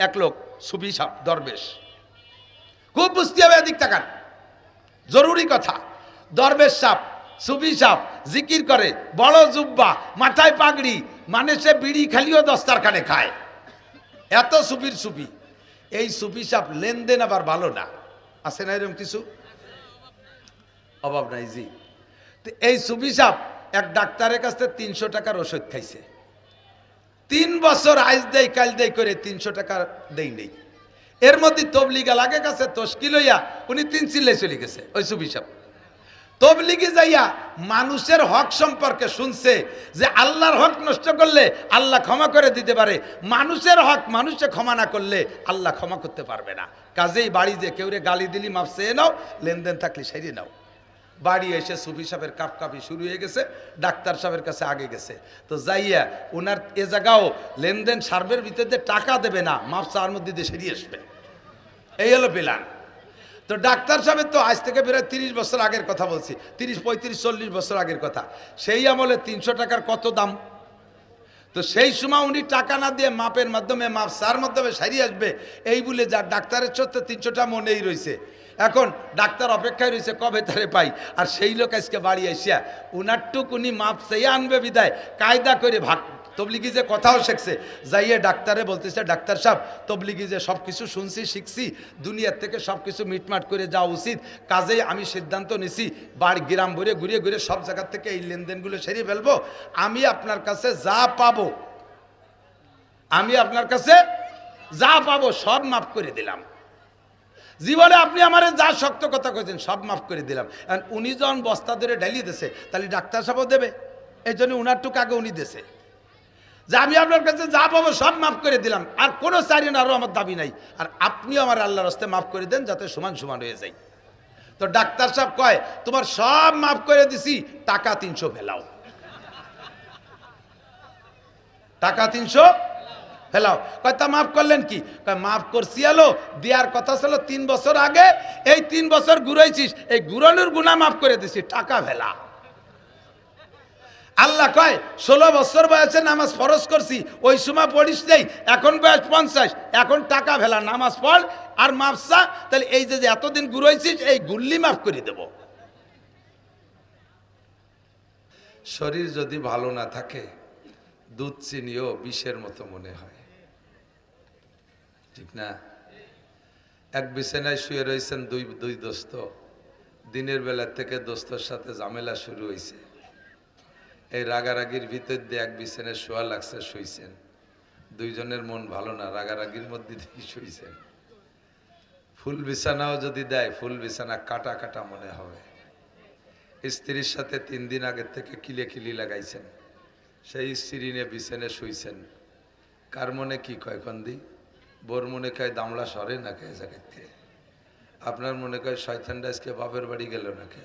এক লোক সুফি সাহ দরবেশ, খুব বুঝতে হবে, এদিক তাকান, জরুরি কথা। দরবেশ সাহ, সুফি সাহ জিকির করে, বড় জুব্বা, মাথায় পাগড়ি, মানে সে বিড়ি খালিও দস্তারখানে খায়, এত সুফির সুফি। এই সুফি সাহ লেনদেন আবার ভালো না, আছে না এরকম কিছু? অভাব নাই জি। তো এই সুফি সাহ এক ডাক্তারের কাছে 300 টাকার ওষুধ খাইছে, 3 বছর আইজ দেই কাল দেই করে 300 টাকা দেই নেই। এর মধ্যে তবলিগা লাগে কাছে তশকিল হইয়া উনি 3 চিল্লাই চলে গেছে। ওই সুফি সাহ তবলিগে যাইয়া মানুষের হক সম্পর্কে শুনছে যে আল্লাহর হক নষ্ট করলে আল্লাহ ক্ষমা করে দিতে পারে, মানুষের হক মানুষে ক্ষমা না করলে আল্লাহ ক্ষমা করতে পারবে না। কাজেই বাড়ি যে কেউরে গালি দিলি মাপ চেয়ে নাও, লেনদেন থাকলে সেরিয়ে নাও। বাড়ি এসে সুফি সাহেবের কাপকাপি শুরু হয়ে গেছে, ডাক্তার সাহেবের কাছে আগে গেছে। তো যাইয়া ওনার এ জায়গাও লেনদেন সার্ভের ভিতরে টাকা দেবে না, মাপ চার মধ্যে দিয়ে সেরিয়ে আসবে, এই হলো প্ল্যান। তো ডাক্তার সাহেবের তো আজ থেকে প্রায় 30 বছর আগের কথা বলছি, 30, 35, 40 বছর আগের কথা। সেই আমলে 300 টাকার কত দাম। তো সেই সময় উনি টাকা না দিয়ে মাপের মাধ্যমে, মাপ সার মাধ্যমে সারিয়ে আসবে এই বলে, যার ডাক্তারের সত্ত্বে 300টা মনেই রয়েছে। এখন ডাক্তার অপেক্ষায় রয়েছে কবে তারে পাই। আর সেই লোক আজকে বাড়ি আসিয়া উনার টুক উনি মাপ চেয়ে আনবে বিদায় কায়দা করে ভাগ। তবলিগি যে কথাও শিখছে, যাইয়ে ডাক্তারে বলতেছে, ডাক্তার সাহেব তবলিগি যে সব কিছু শুনছি শিখছি, দুনিয়ার থেকে সব কিছু মিটমাট করে যাওয়া উচিত, কাজেই আমি সিদ্ধান্ত নিছি বাড়ি গ্রাম ভরে ঘুরিয়ে ঘুরে সব জায়গার থেকে এই লেনদেনগুলো সেরিয়ে ফেলবো। আমি আপনার কাছে যা পাবো, আমি আপনার কাছে যা পাবো সব মাফ করে দিলাম। জীবনে আপনি আমার যা শক্ত কথা কইছেন সব মাফ করে দিলাম। উনি যখন বস্তা ধরে ঢালিয়ে দিছে, তাহলে ডাক্তার সাহেবও দেবে, এই জন্য উনার টুক আগে উনি দিছে যে আমি আপনার কাছে যা পাবো সব মাফ করে দিলাম, আর কোনো চারিন আরও আমার দাবি নাই, আর আপনিও আমার আল্লাহর রাস্তায় মাফ করে দেন যাতে সমান সমান হয়ে যায়। তো ডাক্তার সাহেব কয়, তোমার সব মাফ করে দিছি, টাকা 300 ফেলাও, টাকা 300 ফেলাও। কয় তা মাফ করলেন কি? কয় মাফ করছি এলো, দেওয়ার কথা ছিল 3 বছর আগে, এই 3 বছর ঘুরাইছিস, এই ঘুরানোর গুনাহ মাফ করে দিছি, টাকা ফেলা। আল্লাহ কয় 16 বছর বয়সে নামাজ ফরজ করছি, ওই সময় পড়িস নেই, এখন বয়স 50, এখন টাকা ফেলা, নামাজ পড় আর মাফ চা, তাহলে এই যে এতদিন ঘুরাইছিস এই গুল্লি মাফ করে দেব। শরীর যদি ভালো না থাকে দুধ চিনিও বিষের মতো মনে হয়, ঠিক না? এক বিছানায় শুয়ে রয়েছেন দুই দোস্ত, দিনের বেলা থেকে দোস্তর সাথে ঝামেলা শুরু হয়েছে, এই রাগারাগির ভিতর দিয়ে এক বিছানায় শোয়া লাগছে, শুইছেন, দুইজনের মন ভালো না, রাগারাগির মধ্যে দিয়ে শুইছেন। ফুল বিছানাও যদি দেয়, ফুল বিছানা কাটা কাটা মনে হবে। স্ত্রীর সাথে 3 দিন আগের থেকে কিলি লাগাইছেন, সেই স্ত্রী নিয়ে বিছানায় শুইছেন, কার মনে কি কয় কন্দি? বোর মনে কয় দামলা সরে না কে জায়গাতে, আপনার মনে কয় শয়তানটা আজকে বাপের বাড়ি গেল না কে।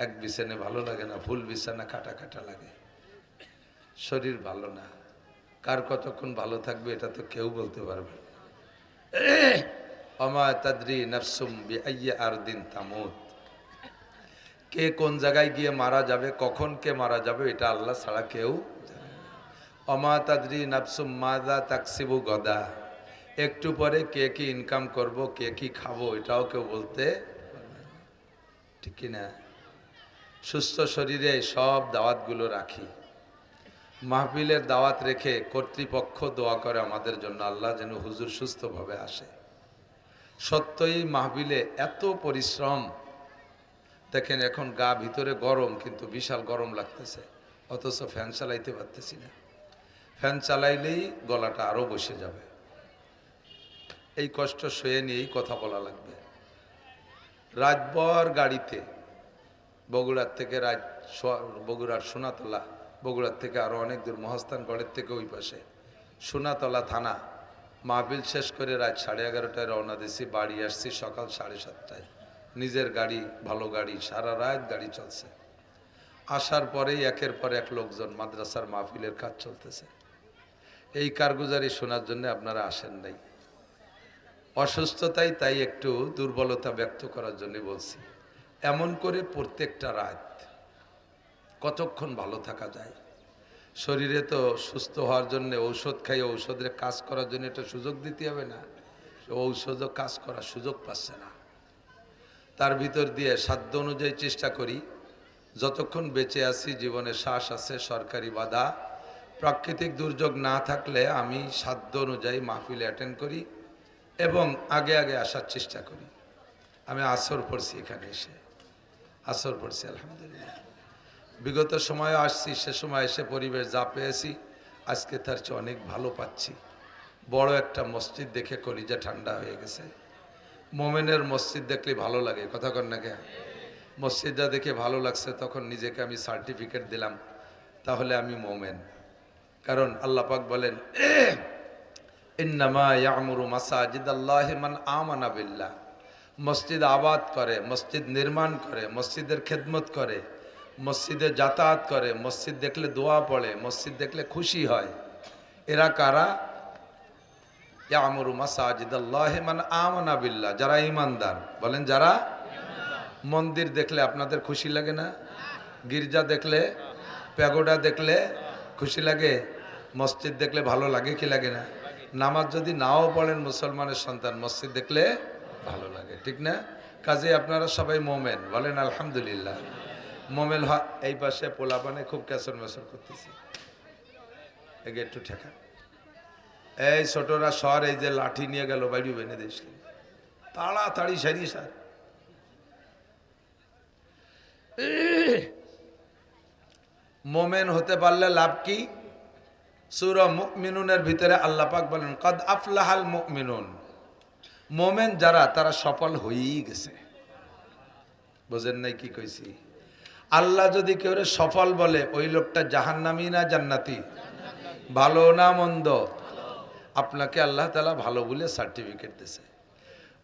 এক বিছানে ভালো লাগে না, ফুল বিছানা কাটা কাটা লাগে, শরীর ভালো না। কার কতক্ষণ ভালো থাকবে এটা তো কেউ বলতে পারবে না। ওমা তাদরি নাফসুম বিআইয়ি আরদিন তামুত, কে কোন জায়গায় গিয়ে মারা যাবে, কখন কে মারা যাবে এটা আল্লাহ ছাড়া কেউ জানে না। ওমা তাদরি নাফসুম মাযা তাকসিবু গদা, একটু পরে কে কি ইনকাম করব, কে কি খাবো এটাও কেউ বলতে পারবে না, ঠিক কিনা? সুস্থ শরীরে সব দাওয়াতগুলো রাখি, মাহফিলের দাওয়াত রেখে কর্তৃপক্ষ দোয়া করে আমাদের জন্য, আল্লাহ যেন হুজুর সুস্থভাবে আসে। সত্যই মাহফিলে এত পরিশ্রম, দেখেন এখন গা ভিতরে গরম, কিন্তু বিশাল গরম লাগতেছে, অথচ ফ্যান চালাইতে পারতেছি না, ফ্যান চালাইলেই গলাটা আরো বসে যাবে, এই কষ্ট সয়ে নিয়েই কথা বলা লাগবে। রাতভর গাড়িতে বগুড়ার থেকে বগুড়ার সোনাতলা, বগুড়ার থেকে আরো অনেক দূর, মহাস্থানগড়ের থেকে ওই পাশে সোনাতলা থানা, মাহফিল শেষ করে রাত 11:30টায় রওনা দিছি, বাড়ি আসছি সকাল 7:30টায়, নিজের গাড়ি, ভালো গাড়ি, সারা রাত গাড়ি চলছে। আসার পরেই একের পর এক লোকজন, মাদ্রাসার মাহফিলের কাজ চলতেছে, এই কারগুজারি শোনার জন্য আপনারা আসেন নাই, অসুস্থতাই তাই একটু দুর্বলতা ব্যক্ত করার জন্য বলছি। এমন করে প্রত্যেকটা রাত কতক্ষণ ভালো থাকা যায়, শরীরে তো সুস্থ হওয়ার জন্য ঔষধ খাই, ঔষধের কাজ করার জন্য একটা সুযোগ দিতে হবে না? ঔষধও কাজ করার সুযোগ পাচ্ছে না। তার ভিতর দিয়ে সাধ্য অনুযায়ী চেষ্টা করি, যতক্ষণ বেঁচে আছি, জীবনে শ্বাস আছে, সরকারি বাধা, প্রাকৃতিক দুর্যোগ না থাকলে আমি সাধ্য অনুযায়ী মাহফিলে অ্যাটেন্ড করি এবং আগে আগে আসার চেষ্টা করি। আমি আসর পড়ছি, এখানে এসে আসর পড়ছি আলহামদুলিল্লাহ। বিগত সময়ে আসছি, সে সময় এসে পরিবেশ যা পেয়েছি আজকে তার চেয়ে অনেক ভালো পাচ্ছি। বড় একটা মসজিদ দেখে কলিজা ঠান্ডা হয়ে গেছে। মোমেনের মসজিদ দেখলে ভালো লাগে, কথা কর না কে? মসজিদটা দেখে ভালো লাগছে, তখন নিজেকে আমি সার্টিফিকেট দিলাম, তাহলে আমি মোমেন। কারণ আল্লাহ পাক বলেন, ইন্নামা ইয়ামুরু মাসাজিদাল্লাহি মান আমানা বিল্লাহ। মসজিদ আবাদ করে, মসজিদ নির্মাণ করে, মসজিদের খেদমত করে, মসজিদে যাতায়াত করে, মসজিদ দেখলে দোয়া পড়ে, মসজিদ দেখলে খুশি হয়, এরা কারা? ইয়ামুরু মাসাজিদাল্লাহি মান আমানা বিল্লাহ, যারা ঈমানদার। বলেন যারা। মন্দির দেখলে আপনাদের খুশি লাগে না? গির্জা দেখলে, প্যাগোডা দেখলে খুশি লাগে? মসজিদ দেখলে ভালো লাগে কি লাগে না? নামাজ যদি নাও পড়েন মুসলমানের সন্তান, মসজিদ দেখলে ভালো লাগে, ঠিক না? কাজে আপনারা সবাই মোমেন, বলেন আলহামদুলিল্লাহ। মোমেন হয়। এই পাশে পোলাপানে খুব ক্যাসর মেসর করতেছি, এগে একটু ঠেকা। এই ছোটরা সর, এই যে লাঠি নিয়ে গেল বাড়ি বেনে দিস, তাড়াতাড়ি সারি সার। মোমেন হতে পারলে লাভ কি? সূরা মুমিনুনের ভিতরে আল্লাহ পাক বলেন, কদ আফলাহাল মুমিনুন। মোমেন যারা, তারা সফল হয়েই গেছে। বোঝেন নাই কি কইছি? আল্লাহ যদি কেউ সফল বলে, ওই লোকটা জাহান্নামী না জান্নাতি? ভালো না মন্দ? আপনাকে আল্লাহ তাআলা ভালো বলে সার্টিফিকেট দিয়েছে।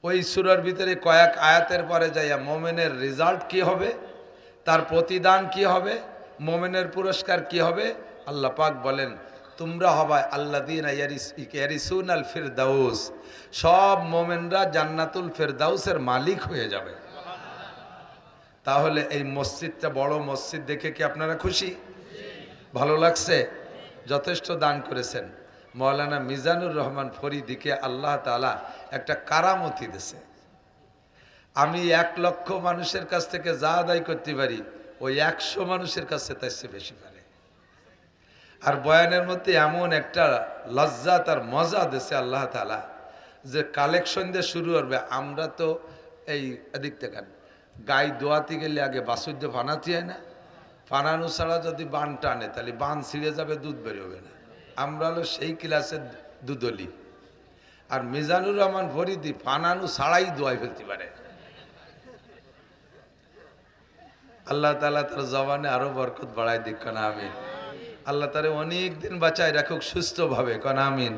ওই সূরার ভিতরে কয়েক আয়াতের পরে যাইয়া মোমেনের রেজাল্ট কি হবে, তার প্রতিদান কি হবে, মোমেনের পুরস্কার কি হবে, আল্লাহ পাক বলেন, তোমরা হবাই আল্লাযীনা ইয়ারিসুনাল ফিরদাউস। সব মোমেনরা জান্নাতুল ফিরদাউসের মালিক হয়ে যাবে। তাহলে এই মসজিদটা বড় মসজিদ দেখে কি আপনারা খুশি? ভালো লাগছে? যথেষ্ট দান করেছেন। মাওলানা মিজানুর রহমান ফরিদিকে আল্লাহ তাআলা একটা কারামতি দিয়েছে। আমি 1 লক্ষ মানুষের কাছ থেকে যা আদায় করতে পারি, ওই 100 মানুষের কাছে তার চেয়ে বেশি পারে। আর বয়ানের মধ্যে এমন একটা লজ্জাত আর মজা দিয়েছে আল্লাহ তাআলা, যে কালেকশন দিয়ে শুরু করবে। আমরা তো এই এদিক থেকে গাই দোয়াতে গেলে আগে বাসুর্য ফানাতে হয় না? ফানানো ছাড়া যদি বান টানে তাহলে বান ছিঁড়ে যাবে, দুধ বেরোবে না। আমরা হলো সেই ক্লাসের দুদলি। আর মিজানুর রহমান ফরিদি ফানানো ছাড়াই দোয়াই ফেলতে পারে। আল্লাহ তাআলা তার জবানে আরো বরকত বাড়ায় দিক, কানা আমিন। আল্লাহ তারে অনেক দিন বাঁচায় রাখুক সুস্থভাবে, কানা আমিন।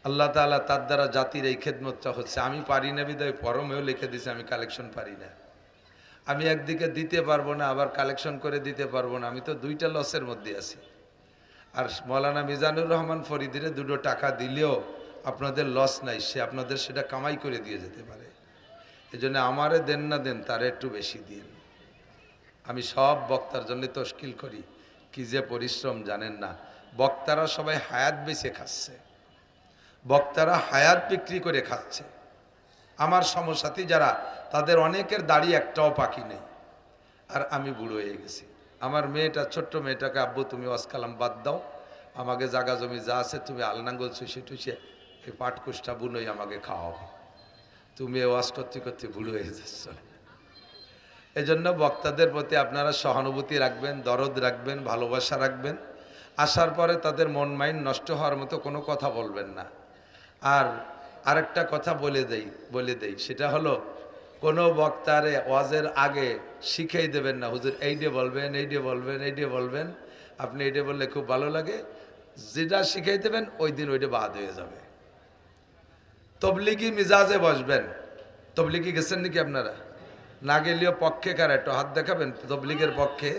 আল্লাহ তাআলা তার দ্বারা জাতির এই খেদমতটা হচ্ছে। আমি পারি না বিদায় পরমেও লিখে দিছে আমি কালেকশন পারি না। আমি একদিকে দিতে পারবো না, আবার কালেকশন করে দিতে পারবো না। আমি তো 2টা লসের মধ্যে আছি। আর মাওলানা মিজানুর রহমান ফরিদিরে 2 টাকা দিলেও আপনাদের লস নাই, সে আপনাদের সেটা কামাই করে দিয়ে যেতে পারে। এজন্য আমারে দেন না দেন, তারে একটু বেশি দিন। আমি সব বক্তার জন্য তশকিল করি, কি যে পরিশ্রম জানেন না। বক্তারা সবাই হায়াত বেচে খাচ্ছে, বক্তারা হায়াত বিক্রি করে খাচ্ছে। আমার সমসাথী যারা, তাদের অনেকের দাড়ি একটাও পাকি নেই, আর আমি বুড়ো হয়ে গেছি। আমার মেয়েটা, ছোট্ট মেয়েটাকে, আব্বু তুমি ওয়াজ কালাম বাদ দাও, আমাকে জাগা জমি যা আছে তুমি আলনাঙ্গল চুষে টুষে এই পাটকুষ্টা বুনোই আমাকে খাওয়াও। তুমি ওয়াজ করতে করতে বুড়ো হয়ে যাচ্ছ। এজন্য বক্তাদের প্রতি আপনারা সহানুভূতি রাখবেন, দরদ রাখবেন, ভালোবাসা রাখবেন। আসার পরে তাদের মন মাইন্ড নষ্ট হওয়ার মতো কোনো কথা বলবেন না। আর আরেকটা কথা বলে দেই, সেটা হলো, কোনো বক্তারে ওয়াজের আগে শিখিয়ে দেবেন না, হুজুর এইডে বলবেন, এইডে বলবেন, এইডে বলবেন। আপনি এইডে বললে খুব ভালো লাগে, যেটা শিখিয়ে দেবেন ওই দিন ওইটা বাদ হয়ে যাবে। তবলিগি মিজাজে বসবেন। তবলিগি গেছেন নাকি আপনারা? না গেলেও পক্ষে কারা একটু হাত দেখাবেন তবলিগের পক্ষে?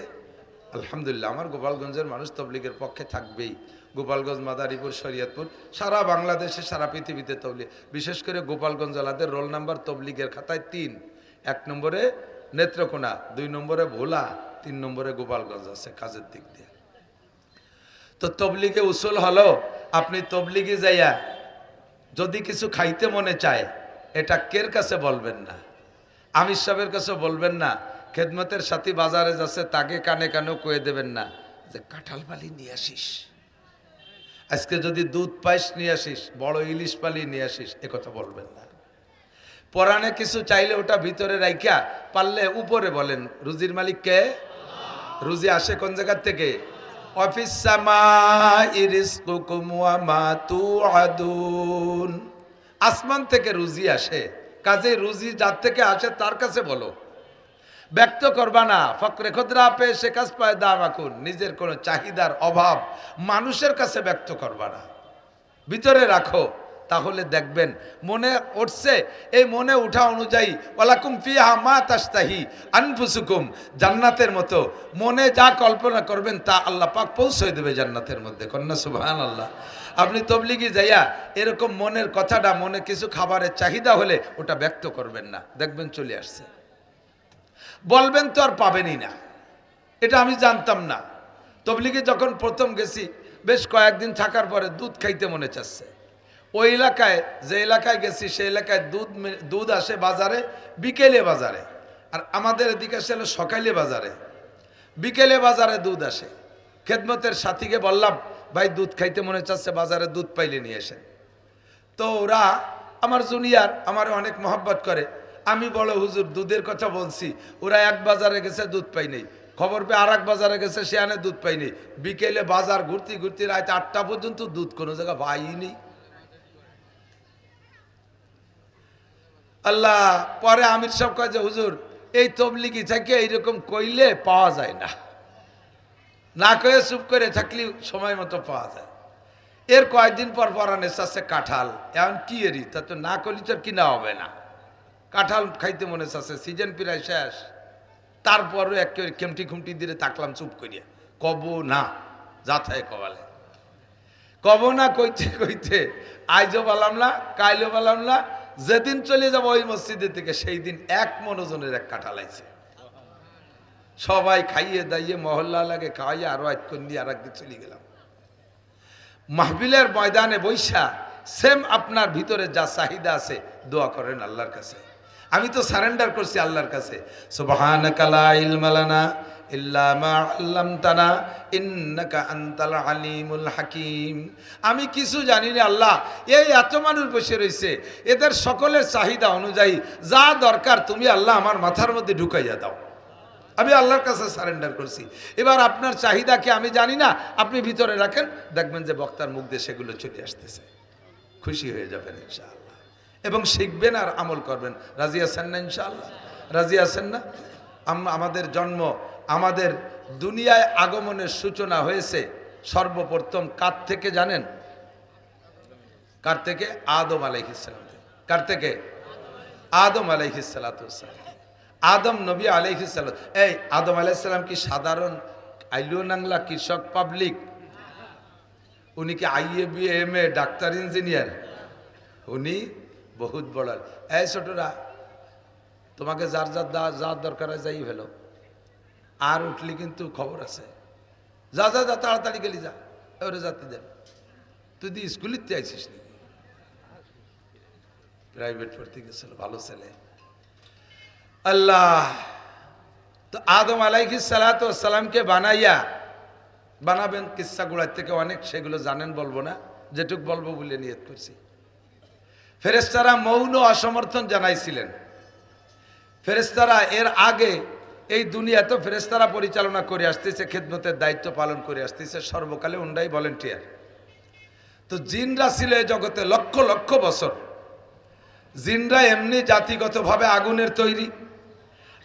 আলহামদুলিল্লাহ, আমার গোপালগঞ্জের মানুষ তবলিগের পক্ষে থাকবেই। গোপালগঞ্জ, মাদারীপুর, শরীয়তপুর, সারা বাংলাদেশে, সারা পৃথিবীতে তবলিগ। বিশেষ করে গোপালগঞ্জ জেলাদের রোল নাম্বার তবলিগের খাতায় 3। 1 নম্বরে নেত্রকোনা, 2 নম্বরে ভোলা, 3 নম্বরে গোপালগঞ্জ আছে কাজের দিক দিয়ে। তো তবলিগে উসুল হলো, আপনি তবলিগে যাইয়া যদি কিছু খাইতে মনে চায়, এটা কের কাছে বলবেন না, আমির সাহেবের কাছে বলবেন না, খেদমতের সাথী বাজারে যাচ্ছে তাকে কানে কানেও কয়ে দেবেন না যে কাঁঠাল পালি নিয়ে আসিস, আজকে যদি দুধ পাইস নিয়ে আসিস, বড় ইলিশ পালি নিয়ে আসিস, একথা বলবেন না। পরাণে কিছু চাইলে ওটা ভিতরে রাইখা পারলে উপরে বলেন, রুজির মালিক কে? রুজি আসে কোন জায়গার থেকে? অফিস আসমান থেকে রুজি আসে, কাজে রুজি যার থেকে আসে তার কাছে বলো, ব্যক্ত করবা না। ফকরে খুদরা পে সে কাজ পায় দাম আকুন, নিজের কোনো চাহিদার অভাব মানুষের কাছে ব্যক্ত করবা না, ভিতরে রাখো। তাহলে দেখবেন মনে উঠছে, এই মনে উঠা অনুযায়ী ওয়ালাকুম ফিহা মা তাশতাহি আনফুসুকুম, জান্নাতের মতো মনে যা কল্পনা করবেন তা আল্লাহ পাক পৌঁছে দেবে জান্নাতের মধ্যে। কন্যা সুবহানাল্লাহ। আপনি তবলিগি যাইয়া এরকম মনের কথাটা, মনে কিছু খাবারের চাহিদা হলে ওটা ব্যক্ত করবেন না, দেখবেন চলে আসছে। বলবেন তো আর পাবেনই না, এটা আমি জানতাম না। তবলিগে যখন প্রথম গেছি, বেশ কয়েকদিন থাকার পরে দুধ খাইতে মনে চাচ্ছে। ওই এলাকায়, যে এলাকায় গেছি সেই এলাকায় দুধ আসে বাজারে বিকেলে বাজারে, আর আমাদের এদিকে আসে সকালে বাজারে, বিকেলে বাজারে দুধ আসে। খেদমতের সাথীকে বললাম, ভাই দুধ খাইতে মনে চাচ্ছে, বাজারে দুধ পাইলে নিয়ে এসে। তো ওরা আমার জুনিয়র, আমার অনেক মহব্বত করে। আমি বড় হুজুর দুধের কথা বলছি, ওরা এক বাজারে গেছে দুধ পাই নেই, খবর পেয়ে আর এক বাজারে গেছে, সে আনে দুধ পাই নেই। বিকেলে বাজার ঘুরতে ঘুরতে রাত 8টা পর্যন্ত দুধ কোনো জায়গা পাইনি। আল্লাহ, পরে আমির সাহেব কয় যে হুজুর এই তবলিগি থেকে এইরকম কইলে পাওয়া যায় না, না কয়ে চুপ করে থাকলে সময় মতো পাওয়া যায়। এর কয়েকদিন পর পরানে চাচ্ছে কাঁঠাল, এখন কি এরি, তা তো না করলে তো কিনা হবে না। কাঁঠাল খাইতে মনে চাচ্ছে, সিজন প্রায় শেষ, তারপরও একেবারে খেমটি খুমটি দিয়ে তাকলাম চুপ করিয়া, কব না যাথায় কবালে, কব না কইতে কইতে আইজও পালাম না, কাইলও পালাম না। যেদিন চলে যাবো ওই মসজিদের থেকে, সেই দিন এক মনোজনের এক কাঁঠাল আইছে। সবাই খাইয়ে দাইয়ে মহল্লা লাগে খাওয়াইয়ে আরো এক দিয়ে আর একদিন চলে গেলাম। মাহফিলের ময়দানে বৈশা সেম আপনার ভিতরে যা চাহিদা আছে দোয়া করেন আল্লাহর কাছে। আমি তো সারেন্ডার করছি আল্লাহর কাছে, সুবহানাকা লা ইলমা লানা ইল্লা মা আল্লামতানা ইন্নাকা আনতাল আলিমুল হাকিম। আমি কিছু জানি না আল্লাহ, এই এত মানুষ বসে রয়েছে, এদের সকলের চাহিদা অনুযায়ী যা দরকার তুমি আল্লাহ আমার মাথার মধ্যে ঢুকাইয়া দাও। আমি আল্লাহর কাছে সারেন্ডার করছি। এবার আপনার চাহিদা কি আমি জানি না, আপনি ভিতরে রাখেন, দেখবেন যে বক্তার মুখ দিয়ে সেগুলো চলে আসতেছে, খুশি হয়ে যাবেন ইনশাআল্লাহ, এবং শিখবেন আর আমল করবেন। রাজি আছেন না ইনশাআল্লাহ? রাজি আছেন না? আমাদের জন্ম, আমাদের দুনিয়ায় আগমনের সূচনা হয়েছে সর্বপ্রথম কার থেকে জানেন? কার থেকে? আদম আলাইহিস সালাম। কার থেকে? আদম আলাইহিস সালাম। আদম নবী আলাইহিস সালাম। এই আদম আলাইহিস সালাম কি সাধারণ আইলো নাংলা কৃষক পাবলিক? উনি কি IA B M A doctor engineer? উনি বহুত বড়। এই ছোটরা, তোমাকে যার যার যার দরকার হয় যাই ফেলো, আর উঠলি কিন্তু খবর আছে, যা যা যা তাড়াতাড়ি গেলি যা, ওরে যাতে দেন। তুই দি স্কুলিতে আইছিস নাকি? প্রাইভেট পড়তে গেছিল, ভালো ছেলে। আল্লাহ তো আদম আলাইহিস সালামকে বানাইয়া, বানাবেন কিস্সাগুলোর থেকে অনেক, সেগুলো জানেন, বলবো না, যেটুক বলবো বলে নিয়ত করছি। ফেরেশতারা মৌন অসমর্থন জানাইছিলেন। ফেরেশতারা এর আগে এই দুনিয়া তো ফেরেশতারা পরিচালনা করে আসতেছে, খেদমতের দায়িত্ব পালন করে আসতেছে সর্বকালে, উন্ডাই ভলেন্টিয়ার। তো জিনরা ছিল এই জগতে লক্ষ লক্ষ বছর। জিনরা এমনি জাতিগতভাবে আগুনের তৈরি,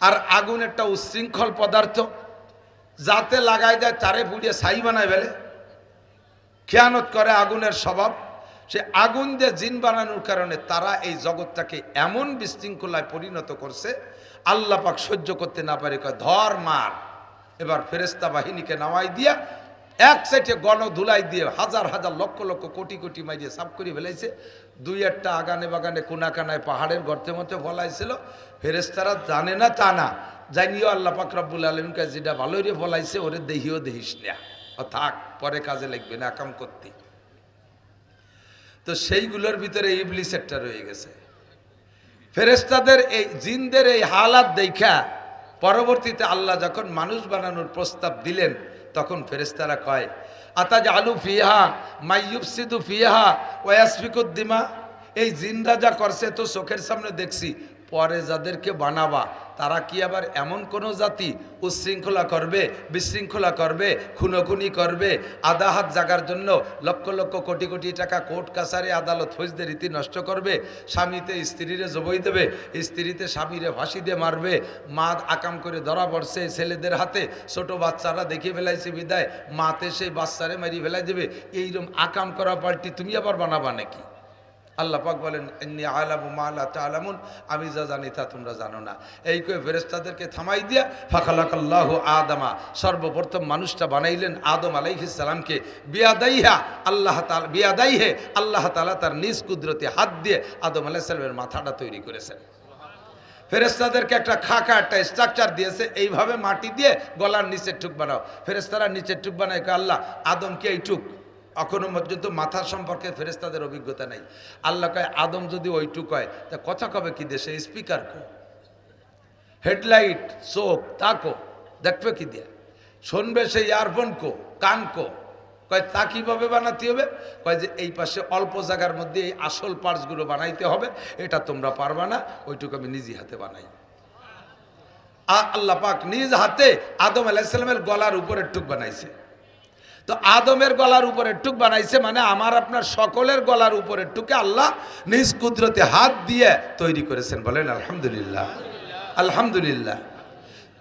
আর আগুন একটা উচ্ছৃঙ্খল পদার্থ, যাতে লাগাই দেয় তারে পুড়িয়ে ছাই বানায় ফেলে, খেয়ানত করে, আগুনের স্বভাব। সে আগুন দিয়ে জিন বানানোর কারণে তারা এই জগৎটাকে এমন বিশৃঙ্খলায় পরিণত করছে, আল্লাহ পাক সহ্য করতে না পারে, কয় ধর মার। এবার ফেরেশতা বাহিনীকে নামাই দিয়া এক সাইডে গণ ধুলাই দিয়ে হাজার হাজার লক্ষ লক্ষ কোটি কোটি মাইরিয়ে সাফ করে ফেলাইছে। দুই একটা আগানে বাগানে কোনা কানায় পাহাড়ের গর্তের মধ্যে ফলাইছিল। ফেরেশতারা জানে না তা না, জানিও আল্লাহ পাক রব্বুল আলামিন কে যেটা ভালো রে ফলাইছে ওরে দেহিও দেহিস না, থাক পরে কাজে লাগবে না কাম করতে। তো সেইগুলোর ভিতরে ইবলিস একটা রয়ে গেছে। ফেরেশতাদের এই জিনদের এই হালাত দেখা পরবর্তীতে আল্লাহ যখন মানুষ বানানোর প্রস্তাব দিলেন তখন ফেরেশতারা কয় আতাজআলু ফিহা মাইয়ুফসিদু ফিহা ওয়া ইয়াসফিকুদ দিমা, এই জিনরা যা করছে তো চোখের সামনে দেখছি, পরে যাদেরকে বানাবা তারা কি আবার এমন কোন জাতি উচ্ছৃঙ্খলা করবে, বিশৃঙ্খলা করবে, খুনোখুনি করবে, আধা হাত জাগার জন্য লক্ষ লক্ষ কোটি কোটি টাকা কোর্ট কাছারি আদালত ফৌজদের রীতি নষ্ট করবে, স্বামীতে স্ত্রীরে জবই দেবে, স্ত্রীতে স্বামীরে ফাঁসি দিয়ে মারবে, মা আকাম করে ধরা পড়ছে ছেলেদের হাতে, ছোট বাচ্চারা দেখে ফেলাইছে বিদায় মাতে সেই বাচ্চারে মারি ফেলাই দেবে, এইরকম আকাম করা পাল্টি তুমি আবার বানাবা নাকি? আল্লাহ পাক বলেন ইন্নী আ'লামু মা লা তা'লামুন, আমি যা জানি তা তোমরা জানো না। এই কয়ে ফেরেশতাদেরকে থামাই দিয়া ফাখালাকাল্লাহু আদামা, সর্বপ্রথম মানুষটা বানাইলেন আদম আলাইহিস সালামকে বিয়াদাইহা আল্লাহ তাআলা, বিয়াদাইহে আল্লাহ তাআলা তার নিজ কুদরতে হাত দিয়ে আদম আলাইহিস সালামের মাথাটা তৈরি করেছেন। ফেরেশতাদেরকে একটা খাকা একটা স্ট্রাকচার দিয়েছে, এইভাবে মাটি দিয়ে গলার নিচের টুক বানাও। ফেরেশতারা নিচের টুক বানায় আল্লাহ আদমকে এই টুক, এখনো পর্যন্ত মাথা সম্পর্কে ফেরেশতাদের অভিজ্ঞতা নাই। আল্লাহ কয় আদম যদি ওইটুক হয় তা কথা কবে কি দেশে স্পিকার কো, হেডলাইট চোখ তাকো দেখবে কি দিয়ে, শুনবে সেই ইয়ারফোন কো, কান কো, কয় তা কীভাবে বানাতে হবে? কয় যে এই পাশে অল্প জায়গার মধ্যে এই আসল পার্টসগুলো বানাইতে হবে, এটা তোমরা পারবা না, ওইটুকু আমি নিজে হাতে বানাই। আল্লাহ পাক নিজ হাতে আদম আলাইহিস সালামের গলার উপরের টুক বানাইছে। তো আদমের গলার উপরের টুক বানাইছে মানে আমার আপনার সকলের গলার উপরের টুকে আল্লাহ নিজ কুদরতে হাত দিয়ে তৈরি করেছেন। বলেন আলহামদুলিল্লাহ, আলহামদুলিল্লাহ।